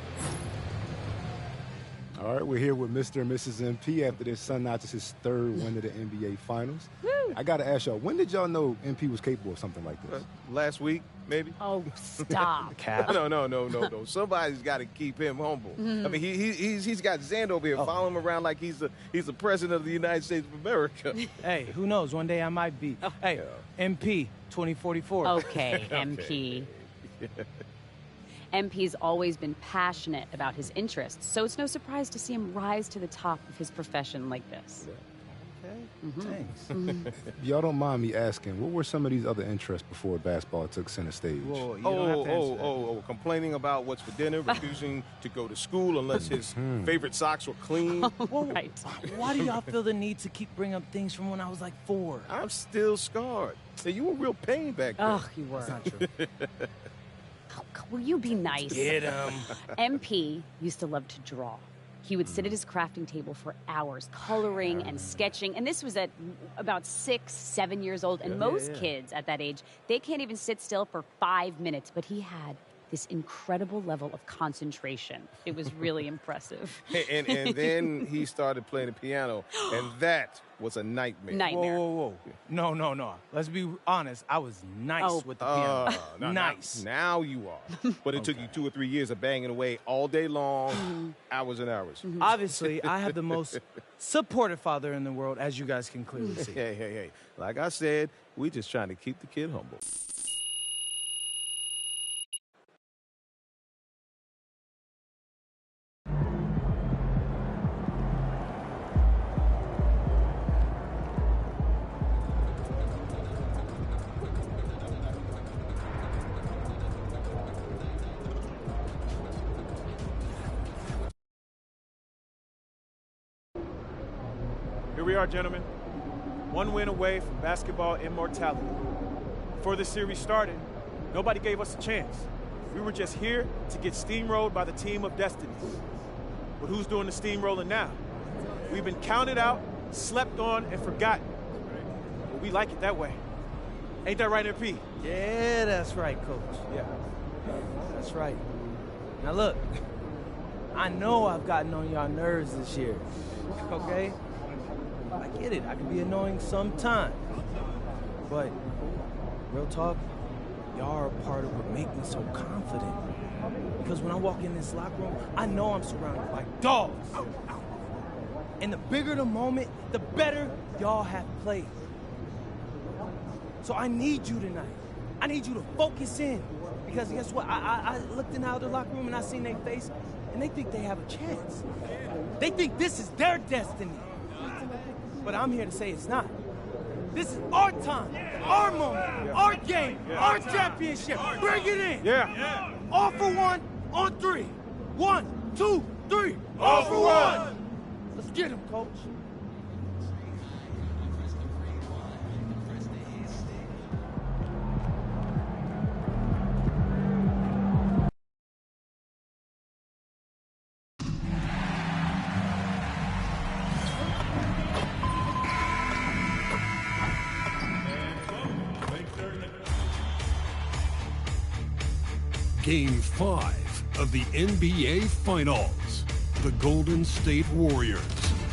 All right, we're here with Mr. and Mrs. MP after this son notches his 3rd win of the NBA Finals. Woo. I got to ask y'all, when did y'all know MP was capable of something like this? Last week, maybe. Oh, stop. No. Somebody's got to keep him humble. I mean, he's got Xander over here following him around like he's the president of the United States of America. Hey, who knows? One day I might be. Hey, MP 2044. Okay, MP. MP's always been passionate about his interests, so it's no surprise to see him rise to the top of his profession like this. Thanks. Y'all don't mind me asking, what were some of these other interests before basketball took center stage? Whoa, you don't have to answer that. Complaining about what's for dinner, refusing to go to school unless his favorite socks were clean. Right. Why do y'all feel the need to keep bringing up things from when I was like 4? I'm still scarred. Hey, you were real pain back then. Oh, you were. That's not true. Will you be nice? Get him. MP used to love to draw. He would sit at his crafting table for hours, coloring and sketching. And this was at about 6, 7 years old. And most kids at that age, they can't even sit still for 5 minutes. But he had this incredible level of concentration. It was really impressive. And then he started playing the piano, and that was a nightmare. Nightmare. No. Let's be honest. I was nice with the piano. Nice. Now you are. But it took you 2 or 3 years of banging away all day long, hours and hours. Obviously, I have the most supportive father in the world, as you guys can clearly see. Hey. Like I said, we just trying to keep the kid humble. Here we are, gentlemen. 1 win away from basketball immortality. Before this series started, nobody gave us a chance. We were just here to get steamrolled by the team of destinies. But who's doing the steamrolling now? We've been counted out, slept on, and forgotten. But we like it that way. Ain't that right, MP? Yeah, that's right, Coach. Yeah, that's right. Now look, I know I've gotten on y'all nerves this year, okay? I get it. I can be annoying sometimes. But real talk, y'all are a part of what make me so confident. Because when I walk in this locker room, I know I'm surrounded by dogs. And the bigger the moment, the better y'all have played. So I need you tonight. I need you to focus in. Because guess what? I looked in out of the locker room and I seen their face, and they think they have a chance. They think this is their destiny. But I'm here to say it's not. This is our time, our moment, our game, our championship. Bring it in. Yeah. All for one on 3. 1, 2, 3. All for one. Let's get him, coach. Game 5 of the NBA Finals. The Golden State Warriors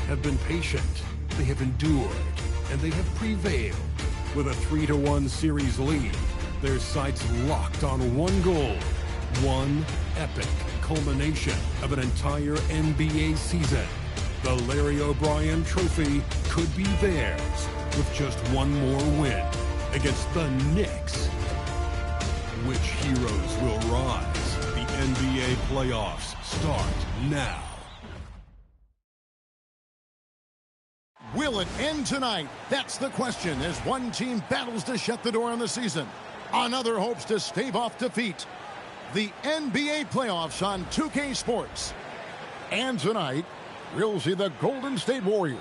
have been patient, they have endured, and they have prevailed. With a 3-1 series lead, their sights locked on one goal, one epic culmination of an entire NBA season. The Larry O'Brien Trophy could be theirs with just one more win against the Knicks. Which heroes will rise? The NBA playoffs start now. Will it end tonight? That's the question as one team battles to shut the door on the season. Another hopes to stave off defeat. The NBA playoffs on 2K Sports. And tonight, we'll see the Golden State Warriors.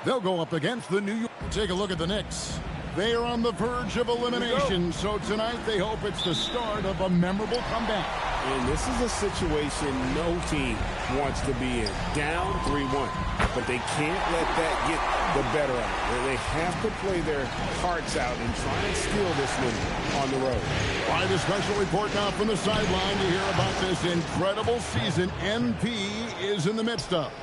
They'll go up against the New York. Take a look at the Knicks. They are on the verge of elimination, so tonight they hope it's the start of a memorable comeback. And this is a situation no team wants to be in. Down 3-1. But they can't let that get the better of them. They have to play their hearts out and try and steal this one on the road. All right, a special report now from the sideline to hear about this incredible season MP is in the midst of.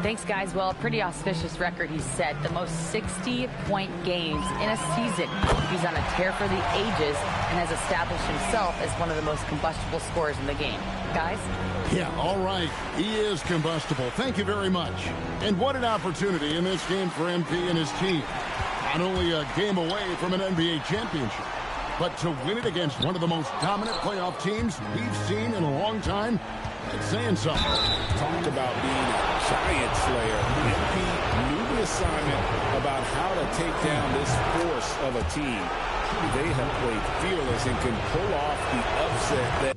Thanks, guys. Well, a pretty auspicious record he's set. The most 60-point games in a season. He's on a tear for the ages and has established himself as one of the most combustible scorers in the game. Guys? Yeah, all right. He is combustible. Thank you very much. And what an opportunity in this game for MP and his team. Not only a game away from an NBA championship, but to win it against one of the most dominant playoff teams we've seen in a long time. It's saying something. Talked about being a giant slayer. MP knew the assignment about how to take down this force of a team. They have played fearless and can pull off the upset that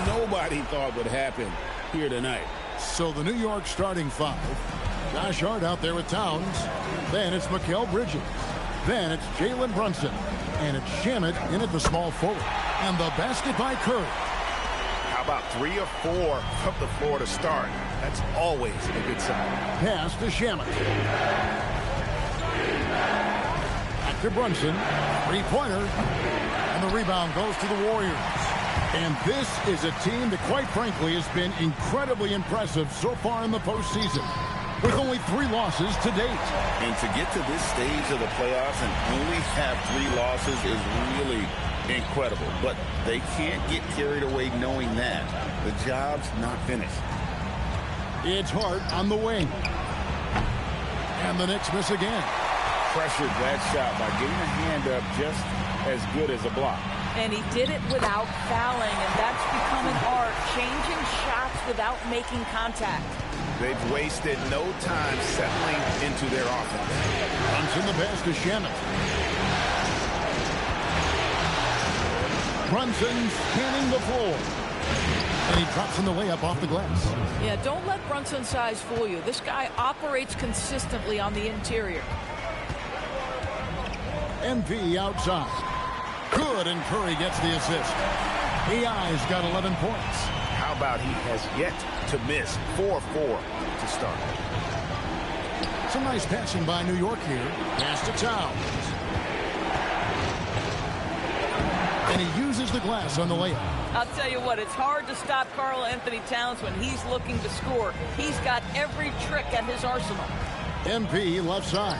nobody thought would happen here tonight. So the New York starting five. Josh Hart out there with Towns. Then it's Mikal Bridges. Then it's Jalen Brunson. And it's Shamet in at the small forward. And the basket by Curry. How about 3 or 4 from the floor to start? That's always a good sign. Pass to Shamet. Back to Brunson. Three-pointer. And the rebound goes to the Warriors. And this is a team that, quite frankly, has been incredibly impressive so far in the postseason, with only 3 losses to date. And to get to this stage of the playoffs and only have 3 losses is really incredible. But they can't get carried away knowing that. The job's not finished. It's Hart on the wing. And the Knicks miss again. Pressured that shot by getting a hand up just as good as a block. And he did it without fouling, and that's become an art, changing shots without making contact. They've wasted no time settling into their offense. Brunson the pass to Shamet. Brunson scanning the floor. And he drops in the layup off the glass. Yeah, don't let Brunson's size fool you. This guy operates consistently on the interior. MP outside. Good, and Curry gets the assist. AI's got 11 points. How about he has yet to miss 4-4 to start. Some nice passing by New York here. Pass to Towns. And he uses the glass on the layup. I'll tell you what, it's hard to stop Karl Anthony Towns when he's looking to score. He's got every trick at his arsenal. MP left side.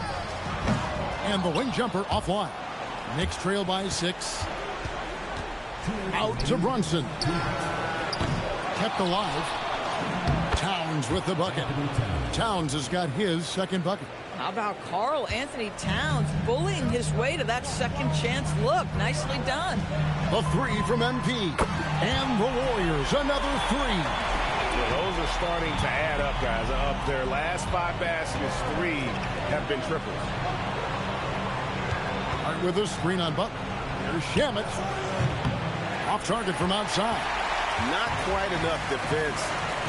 And the wing jumper offline. Knicks trail by 6. Out to Brunson. Kept alive. Towns with the bucket. Towns has got his second bucket. How about Karl Anthony Towns bullying his way to that second chance look? Nicely done. A three from MP. And the Warriors, another three. Well, those are starting to add up, guys. Of their last 5 baskets, 3 have been triples. All right, with a screen on Butler. Here's Shamet. Off target from outside. Not quite enough defense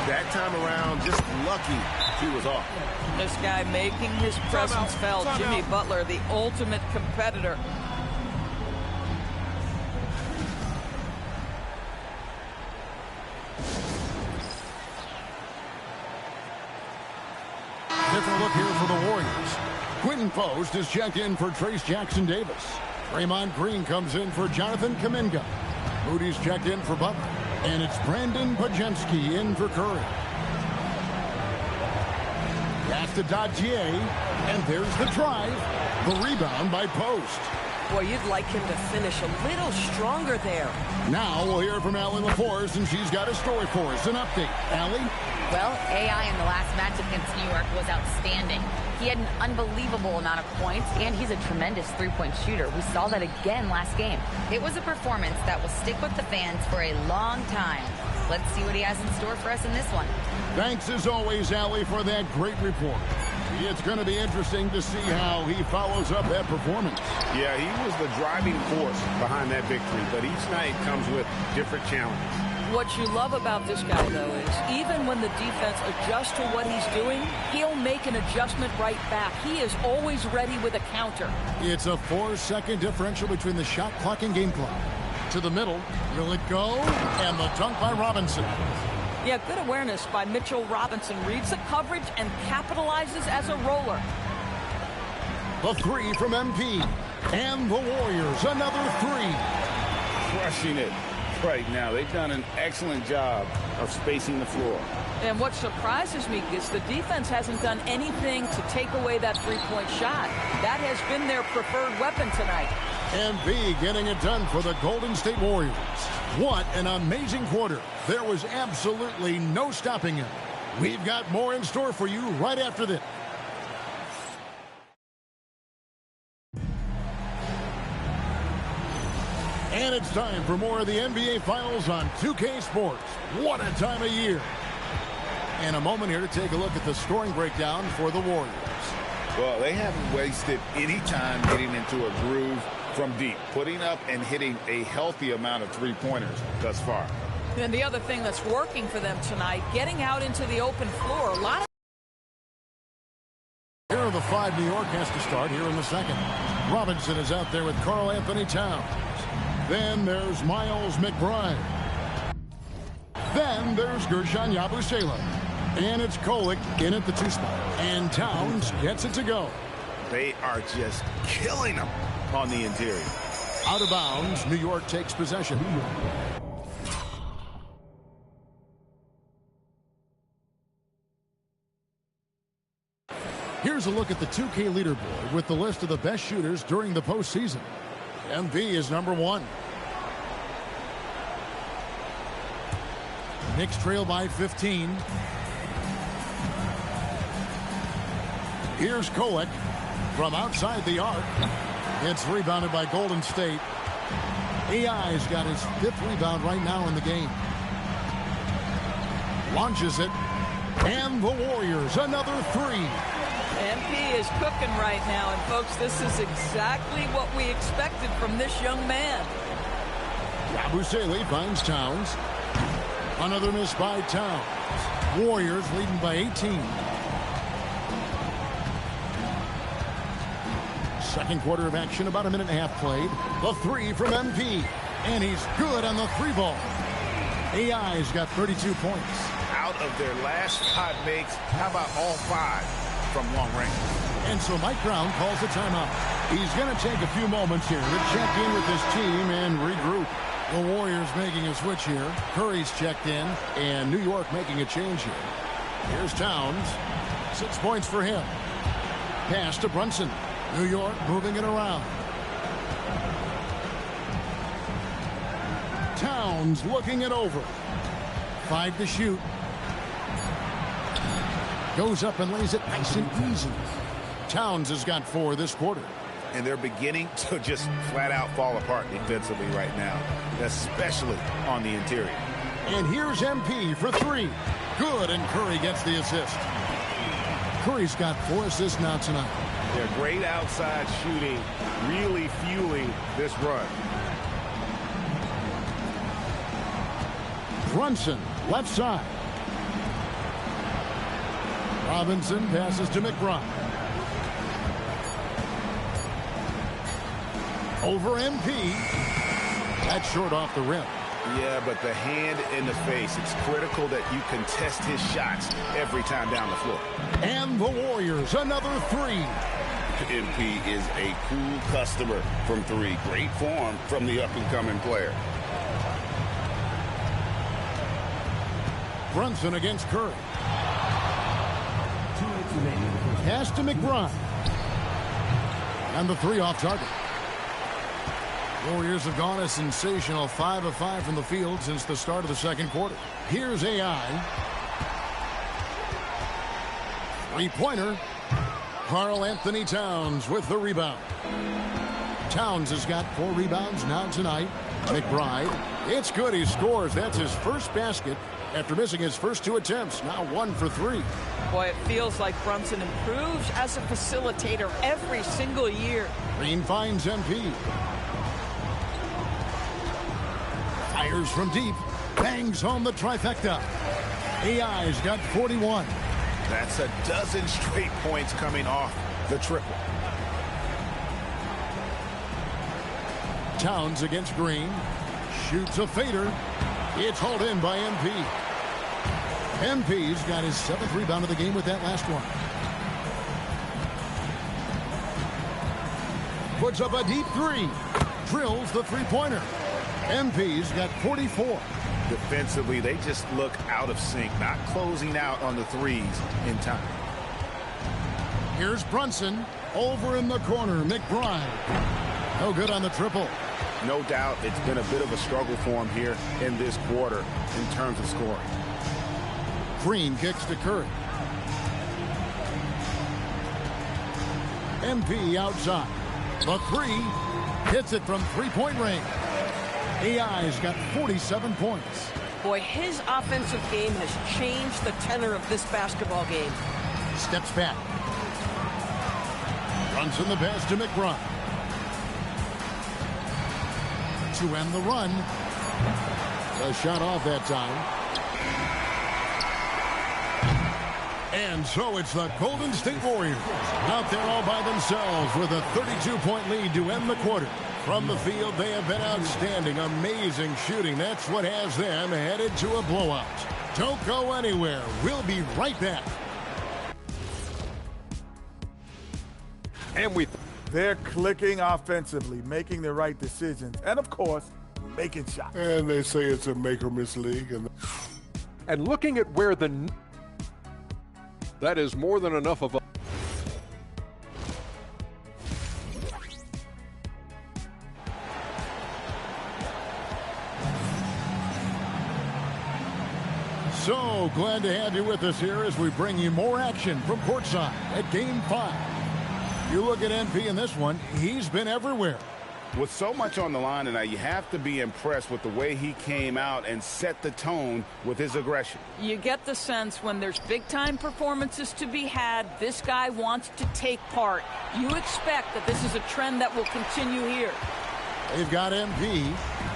that time around. Just lucky he was off. This guy making his presence felt. Jimmy Butler, the ultimate competitor. Different look here for the Warriors. Quentin Post is checked in for Trace Jackson-Davis. Draymond Green comes in for Jonathan Kuminga. Moody's checked in for Butler. And it's Brandon Pajemski in for Curry. Pass to Dadier. And there's the drive. The rebound by Post. Boy, you'd like him to finish a little stronger there. Now we'll hear from Allie LaForce, and she's got a story for us. An update. Allie? Well, AI in the last match against New York was outstanding. He had an unbelievable amount of points, and he's a tremendous three-point shooter. We saw that again last game. It was a performance that will stick with the fans for a long time. Let's see what he has in store for us in this one. Thanks, as always, Allie, for that great report. It's going to be interesting to see how he follows up that performance. Yeah, he was the driving force behind that victory, but each night comes with different challenges. What you love about this guy, though, is even when the defense adjusts to what he's doing, he'll make an adjustment right back. He is always ready with a counter. It's a 4-second differential between the shot clock and game clock. To the middle. Will it go? And the dunk by Robinson. Yeah, good awareness by Mitchell Robinson. Reads the coverage and capitalizes as a roller. The three from MP. And the Warriors, another three. Crushing it right now. They've done an excellent job of spacing the floor. And what surprises me is the defense hasn't done anything to take away that three-point shot. That has been their preferred weapon tonight. MP getting it done for the Golden State Warriors. What an amazing quarter. There was absolutely no stopping him. We've got more in store for you right after this. And it's time for more of the NBA Finals on 2K Sports. What a time of year. And a moment here to take a look at the scoring breakdown for the Warriors. Well, they haven't wasted any time getting into a groove from deep, putting up and hitting a healthy amount of three-pointers thus far. And the other thing that's working for them tonight, getting out into the open floor. A lot of here are the 5 New York has to start here in the second. Robinson is out there with Karl Anthony Towns. Then there's Miles McBride. Then there's Gershon Yabusele. And it's Kolek in at the 2 spot. And Towns gets it to go. They are just killing them on the interior. Out of bounds, New York takes possession. Here's a look at the 2K leaderboard with the list of the best shooters during the postseason. MV is number 1. Knicks trail by 15. Here's Kolek from outside the arc. It's rebounded by Golden State. AI's got his 5th rebound right now in the game. Launches it. And the Warriors, another 3. MP is cooking right now. And, folks, this is exactly what we expected from this young man. Yabusele finds Towns. Another miss by Towns. Warriors leading by 18. Second quarter of action, about a minute and a half played. The 3 from MP. And he's good on the 3 ball. AI's got 32 points. Out of their last 5 makes, how about all 5 from long range? And so Mike Brown calls a timeout. He's going to take a few moments here to check in with his team and regroup. The Warriors making a switch here. Curry's checked in, and New York making a change here. Here's Towns. 6 points for him. Pass to Brunson. New York moving it around. Towns looking it over. 5 to shoot. Goes up and lays it nice and easy. Towns has got 4 this quarter. And they're beginning to just flat out fall apart defensively right now, especially on the interior. And here's MP for 3. Good, and Curry gets the assist. Curry's got 4 assists now tonight. They're great outside shooting, really fueling this run. Brunson, left side. Robinson passes to McBride. Over MP. That's short off the rim. Yeah, but the hand in the face, it's critical that you contest his shots every time down the floor. And the Warriors, another 3. MP is a cool customer from 3. Great form from the up-and-coming player. Brunson against Curry. Pass to McBride. And the 3 off target. Warriors have gone a sensational 5 of 5 from the field since the start of the second quarter. Here's AI. 3-pointer. Karl Anthony Towns with the rebound. Towns has got 4 rebounds now tonight. McBride. It's good. He scores. That's his first basket after missing his first 2 attempts. Now 1 for 3. Boy, it feels like Brunson improves as a facilitator every single year. Green finds MP. Fires from deep. Bangs home the trifecta. AI's got 41. That's a dozen straight points coming off the triple. Towns against Green. Shoots a fader. It's hauled in by MP. MP's got his 7th rebound of the game with that last one. Puts up a deep 3. Drills the 3-pointer. MP's got 44. Defensively, they just look out of sync, not closing out on the 3s in time. Here's Brunson. Over in the corner, McBride. No good on the triple. No doubt it's been a bit of a struggle for him here in this quarter in terms of scoring. Green kicks to Curry. MP outside. The 3 hits it from 3-point range. AI's got 47 points. Boy, his offensive game has changed the tenor of this basketball game. Steps back. Runs in the pass to McBride. To end the run. A shot off that time. And so it's the Golden State Warriors out there all by themselves with a 32-point lead to end the quarter. From the field, they have been outstanding, amazing shooting. That's what has them headed to a blowout. Don't go anywhere. We'll be right back. And they're clicking offensively, making the right decisions, and of course, making shots. And they say it's a make-or-miss league. And looking at where that is more than enough of a... So glad to have you with us here as we bring you more action from courtside at Game 5. You look at MP in this one, he's been everywhere. With so much on the line tonight, you have to be impressed with the way he came out and set the tone with his aggression. You get the sense when there's big-time performances to be had, this guy wants to take part. You expect that this is a trend that will continue here. They've got MP.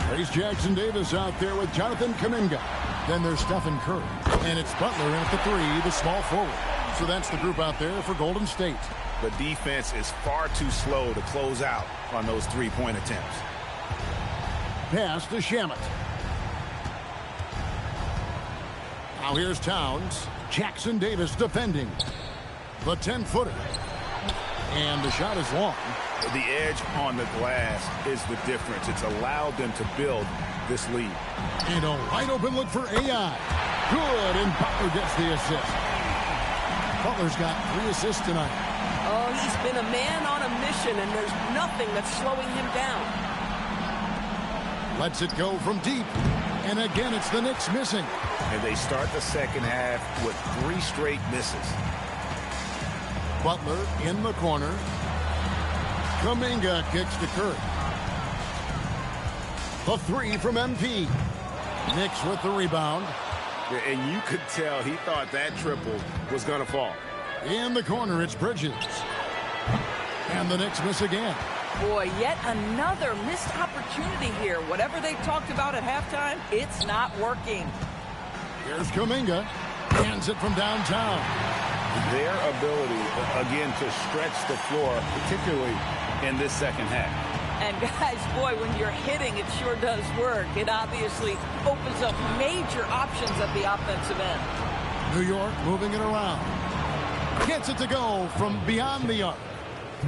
There's Jackson Davis out there with Jonathan Kuminga. Then there's Stephen Curry. And it's Butler in at the 3, the small forward. So that's the group out there for Golden State. The defense is far too slow to close out on those 3-point attempts. Pass to Shamet. Now here's Towns. Jackson Davis defending. The 10-footer. And the shot is long. The edge on the glass is the difference. It's allowed them to build this lead. And a wide open look for AI. Good, and Butler gets the assist. Butler's got 3 assists tonight. Oh, he's been a man on a mission, and there's nothing that's slowing him down. Lets it go from deep. And again, it's the Knicks missing. And they start the second half with 3 straight misses. Butler in the corner. Kuminga kicks to Curry. The three from MP. Knicks with the rebound. And you could tell he thought that triple was going to fall. In the corner, it's Bridges. And the Knicks miss again. Boy, yet another missed opportunity here. Whatever they talked about at halftime, it's not working. Here's Kuminga. Hands it from downtown. Their ability, again, to stretch the floor, particularly in this second half. And guys, boy, when you're hitting, it sure does work. It obviously opens up major options at the offensive end. New York moving it around. Gets it to go from beyond the arc.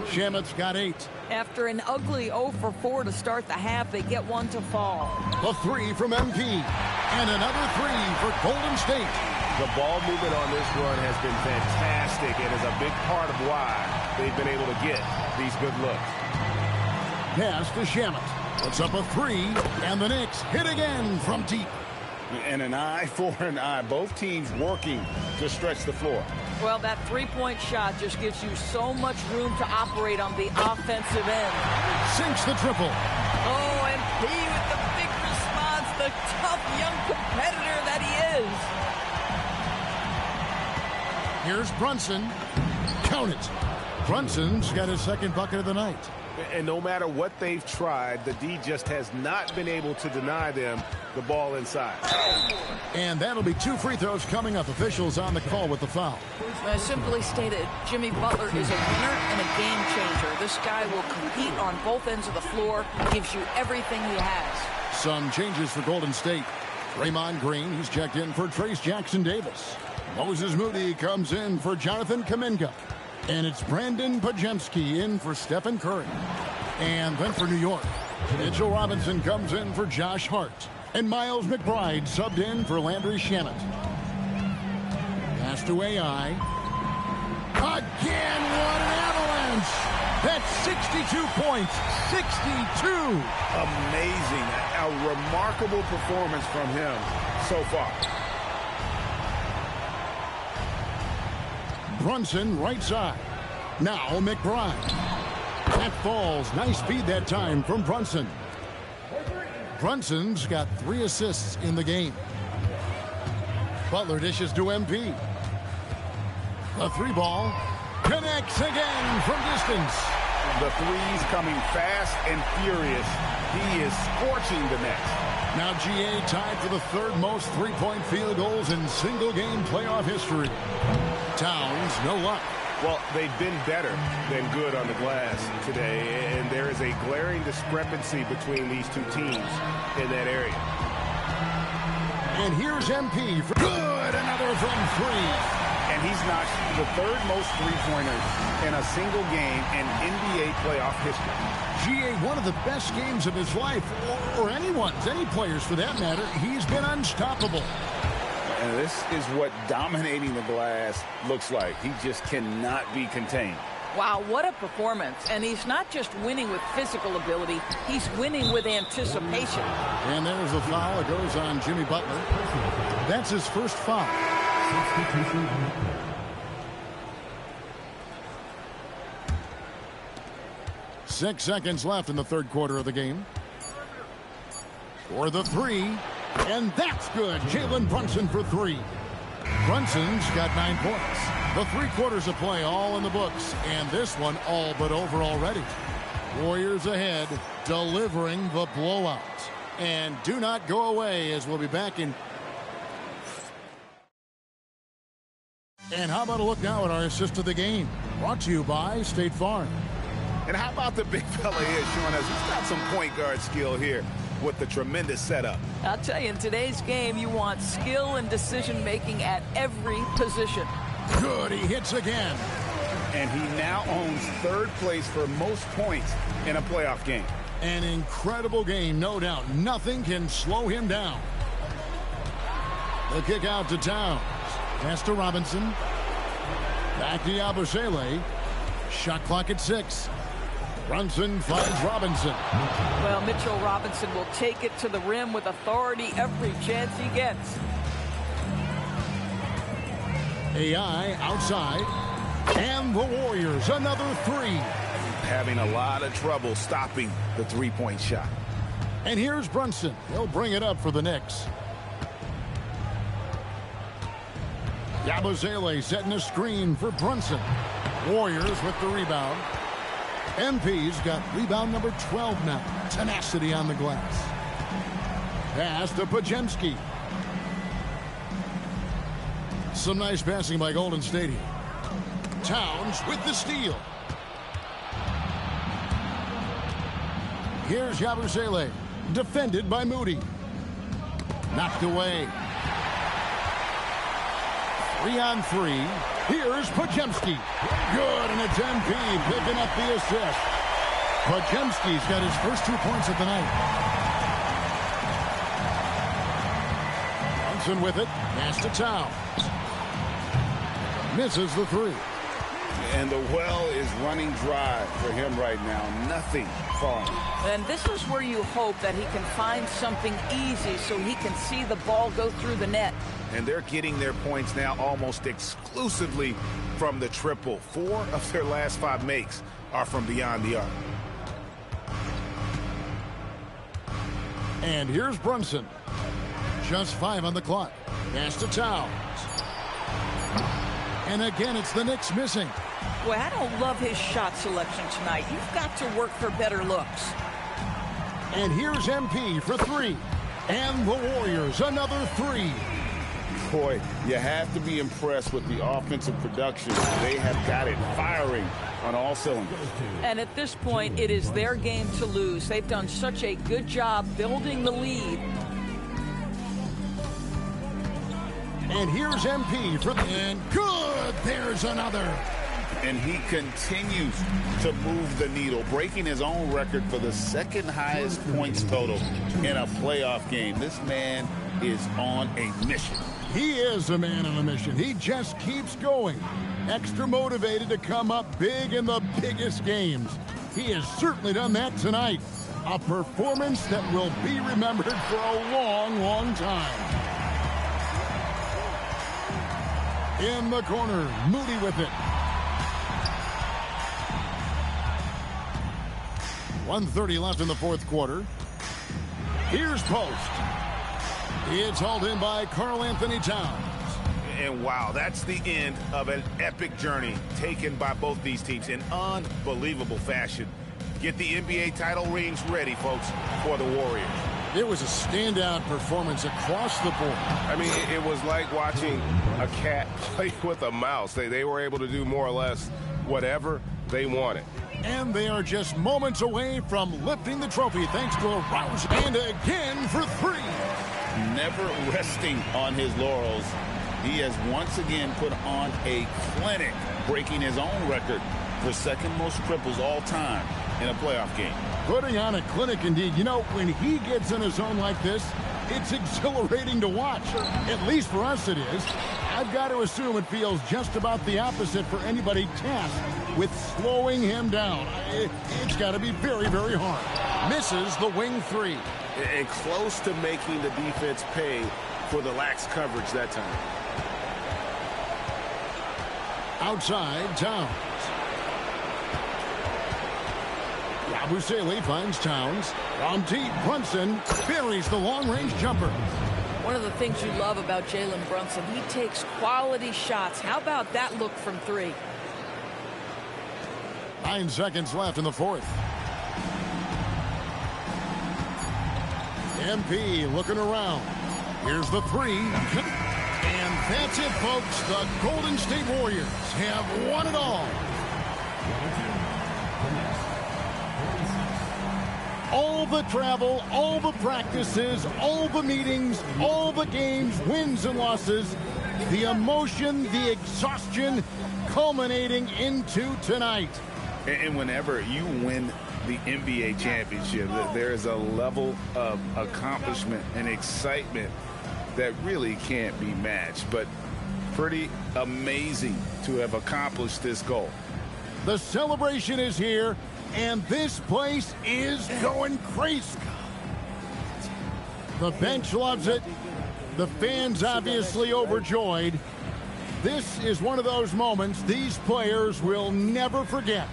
Shamit's got 8. After an ugly 0 for 4 to start the half, they get one to fall. The 3 from MP. And another 3 for Golden State. The ball movement on this run has been fantastic and is a big part of why they've been able to get these good looks. Pass to Shamit. Puts up a 3, and the Knicks hit again from deep. And an eye for an eye. Both teams working to stretch the floor. Well, that three-point shot just gives you so much room to operate on the offensive end. Sinks the triple. Oh, MP with the big response, the tough young competitor that he is. Here's Brunson. Count it. Brunson's got his second bucket of the night. And no matter what they've tried, the D just has not been able to deny them the ball inside. And that'll be 2 free throws coming up. Officials on the call with the foul. Simply stated, Jimmy Butler is a winner and a game changer. This guy will compete on both ends of the floor, gives you everything he has. Some changes for Golden State. Draymond Green, he's checked in for Trace Jackson-Davis. Moses Moody comes in for Jonathan Kuminga. And it's Brandon Pajemski in for Stephen Curry. And then for New York, Mitchell Robinson comes in for Josh Hart. And Miles McBride subbed in for Landry Shamet. Pass to AI. Again, what an avalanche! That's 62 points. 62! Amazing. A remarkable performance from him so far. Brunson right side. Now McBride. That falls. Nice feed that time from Brunson. Brunson's got 3 assists in the game. Butler dishes to MP. The 3-ball connects again from distance. The threes coming fast and furious. He is scorching the Nets. Now GA tied for the 3rd most 3-point field goals in single-game playoff history. Towns, no luck. Well, they've been better than good on the glass today, and there is a glaring discrepancy between these two teams in that area. And here's MP for good. Another from 3. And he's notched the 3rd most three-pointers in a single game in NBA playoff history. GA, one of the best games of his life, or anyone's, any players for that matter. He's been unstoppable. And this is what dominating the glass looks like. He just cannot be contained. Wow, what a performance. And he's not just winning with physical ability, he's winning with anticipation. And there's a foul. It goes on Jimmy Butler. That's his first foul. 6 seconds left in the 3rd quarter of the game. For the 3. And that's good. Jalen Brunson for 3. Brunson's got 9 points. The 3 quarters of play all in the books. And this one all but over already. Warriors ahead, delivering the blowout. And do not go away, as we'll be back in. And how about a look now at our assist of the game? Brought to you by State Farm. And how about the big fella here showing us he's got some point guard skill here with the tremendous setup. I'll tell you, in today's game, you want skill and decision-making at every position. Good, he hits again. And he now owns 3rd place for most points in a playoff game. An incredible game, no doubt. Nothing can slow him down. The kick out to Towns. Pass to Robinson. Back to Yabusele. Shot clock at 6. Brunson finds Robinson. Well, Mitchell Robinson will take it to the rim with authority every chance he gets. AI outside. And the Warriors, another three. Having a lot of trouble stopping the three-point shot. And here's Brunson. He'll bring it up for the Knicks. Yabusele setting a screen for Brunson. Warriors with the rebound. MP's got rebound number 12 now. Tenacity on the glass. Pass to Podziemski. Some nice passing by Golden State here. Towns with the steal. Here's Yabusele. Defended by Moody. Knocked away. 3-on-3. Here's Podziemski. Good, and it's MP picking up the assist. Podziemski's got his first 2 points of the night. Brunson with it. Pass to Towns. Misses the three. And the well is running dry for him right now. Nothing falling. And this is where you hope that he can find something easy so he can see the ball go through the net. And they're getting their points now almost exclusively from the triple. 4 of their last 5 makes are from beyond the arc. And here's Brunson. Just 5 on the clock. Pass to Towns. And again, it's the Knicks missing. Boy, I don't love his shot selection tonight. You've got to work for better looks. And here's MP for 3. And the Warriors, another 3. Boy, you have to be impressed with the offensive production. They have got it firing on all cylinders. And at this point, it is their game to lose. They've done such a good job building the lead. And here's MP for the and good. There's another. And he continues to move the needle, breaking his own record for the second highest points total in a playoff game. This man is on a mission. He is a man on a mission. He just keeps going. Extra motivated to come up big in the biggest games. He has certainly done that tonight. A performance that will be remembered for a long, long time. In the corner, Moody with it. 1:30 left in the fourth quarter. Here's Post. It's hauled in by Karl Anthony Towns. And wow, that's the end of an epic journey taken by both these teams in unbelievable fashion. Get the NBA title rings ready, folks, for the Warriors. It was a standout performance across the board. I mean, it was like watching a cat play with a mouse. They were able to do more or less whatever they wanted. And they are just moments away from lifting the trophy thanks to a rousing and again for 3. Never resting on his laurels. He has once again put on a clinic, breaking his own record for second most triples all time in a playoff game. Putting on a clinic indeed. You know, when he gets in a zone like this, it's exhilarating to watch. At least for us it is. I've got to assume it feels just about the opposite for anybody tasked with slowing him down. It's got to be very, very hard. Misses the wing 3. And close to making the defense pay for the lax coverage that time. Outside, Towns. Yabusele finds Towns. From deep, Brunson buries the long-range jumper. One of the things you love about Jalen Brunson, he takes quality shots. How about that look from 3? 9 seconds left in the fourth. MP looking around. Here's the 3. And that's it, folks. The Golden State Warriors have won it all. All the travel, all the practices, all the meetings, all the games, wins and losses, the emotion, the exhaustion, culminating into tonight. And whenever you win the NBA championship, there is a level of accomplishment and excitement that really can't be matched. But pretty amazing to have accomplished this goal. The celebration is here, and this place is going crazy. The bench loves it. The fans obviously overjoyed. This is one of those moments these players will never forget.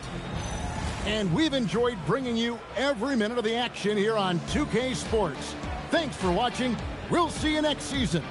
And we've enjoyed bringing you every minute of the action here on 2K Sports. Thanks for watching. We'll see you next season.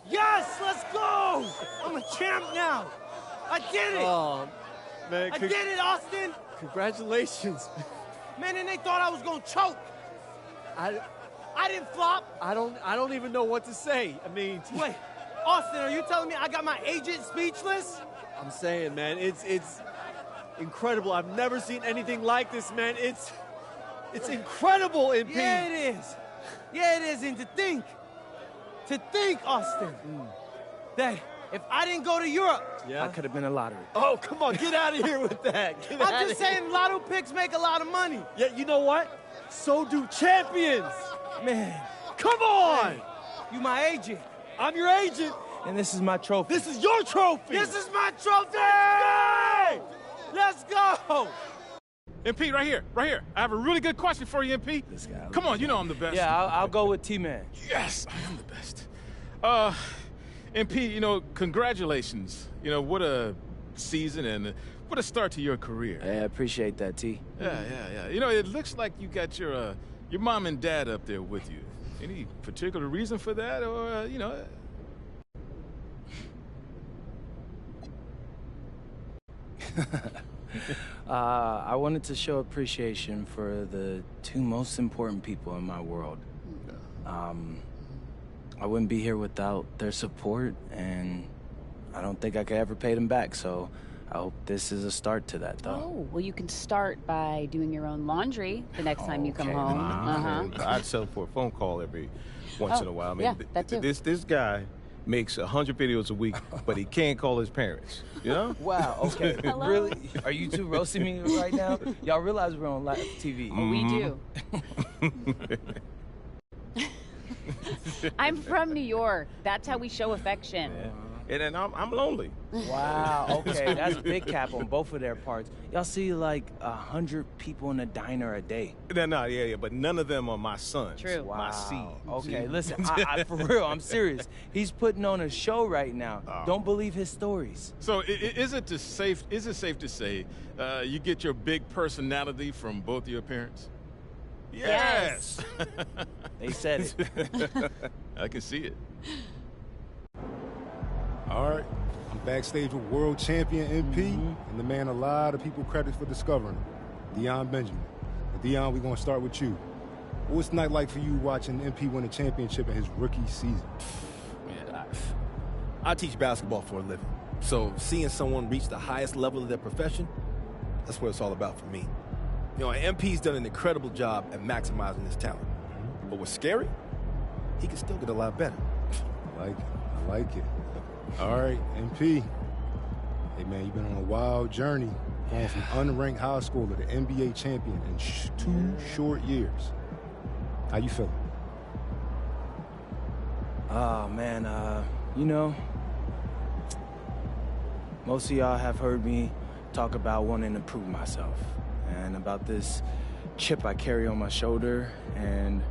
Yes, let's go! I'm a champ now. I did it. Oh, man. I did it, Austin. Congratulations. Man, and they thought I was gonna choke. I didn't flop. I don't even know what to say. I mean, wait, Austin, are you telling me I got my agent speechless? I'm saying, man, it's incredible. I've never seen anything like this, man. It's incredible, MP. Yeah, it is. Yeah, it is. And to think, Austin, that if I didn't go to Europe, I could have been a lottery. Oh, come on, get out of here with that. I'm just saying, lotto picks make a lot of money. Yeah, you know what? So do champions. Man, come on. Hey, you my agent. I'm your agent. And this is my trophy. This is your trophy. This is my trophy. Let's go. MP, right here. I have a really good question for you, MP. This guy. Come on, you know I'm the best. Yeah, I'll go with T-Man. Yes, I am the best. MP, congratulations. What a season and what a start to your career. I appreciate that, T. Yeah. It looks like you got your mom and dad up there with you. Any particular reason for that, or I wanted to show appreciation for the two most important people in my world. I wouldn't be here without their support, and I don't think I could ever pay them back, so I hope this is a start to that, though. Oh, well, you can start by doing your own laundry the next time you come home. I'd settle for a phone call every once in a while. I mean, yeah, that too. This guy makes 100 videos a week, but he can't call his parents. You know? Wow, okay. Really? Are you two roasting me right now? Y'all realize we're on live TV. We do. I'm from New York. That's how we show affection. Yeah. And then I'm lonely. Wow, okay. That's big cap on both of their parts. Y'all see like 100 people in a diner a day. No, yeah, but none of them are my sons. True. My seed. Okay, listen, I for real, I'm serious. He's putting on a show right now. Don't believe his stories. So is it safe to say you get your big personality from both of your parents? Yes. They said it. I can see it. All right, I'm backstage with world champion MP, and the man a lot of people credit for discovering him, Deion Benjamin. But Deion, we're going to start with you. What's the night like for you watching MP win a championship in his rookie season? Man, I teach basketball for a living, so seeing someone reach the highest level of their profession, that's what it's all about for me. MP's done an incredible job at maximizing his talent. But what's scary, he can still get a lot better. I like it. All right, MP. Hey, man, you've been on a wild journey going from unranked high schooler to NBA champion in 2 short years. How you feeling? Oh, man, most of y'all have heard me talk about wanting to prove myself and about this chip I carry on my shoulder, and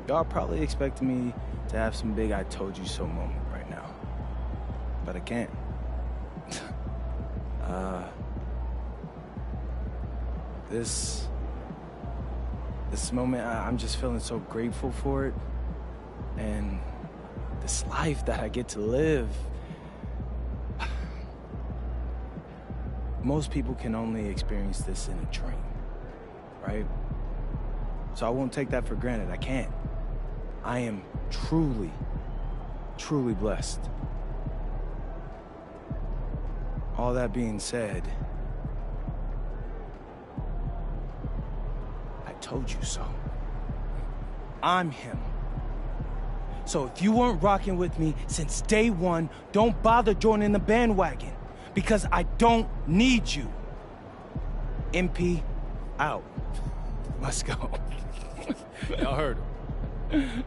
y'all probably expecting me to have some big I told you so moment right now. But I can't. This moment, I'm just feeling so grateful for it. And this life that I get to live. most people can only experience this in a dream, right? So I won't take that for granted. I can't. I am truly, truly blessed. All that being said, I told you so. I'm him. So if you weren't rocking with me since day one, don't bother joining the bandwagon, because I don't need you. MP, out. Let's go. Y'all heard him.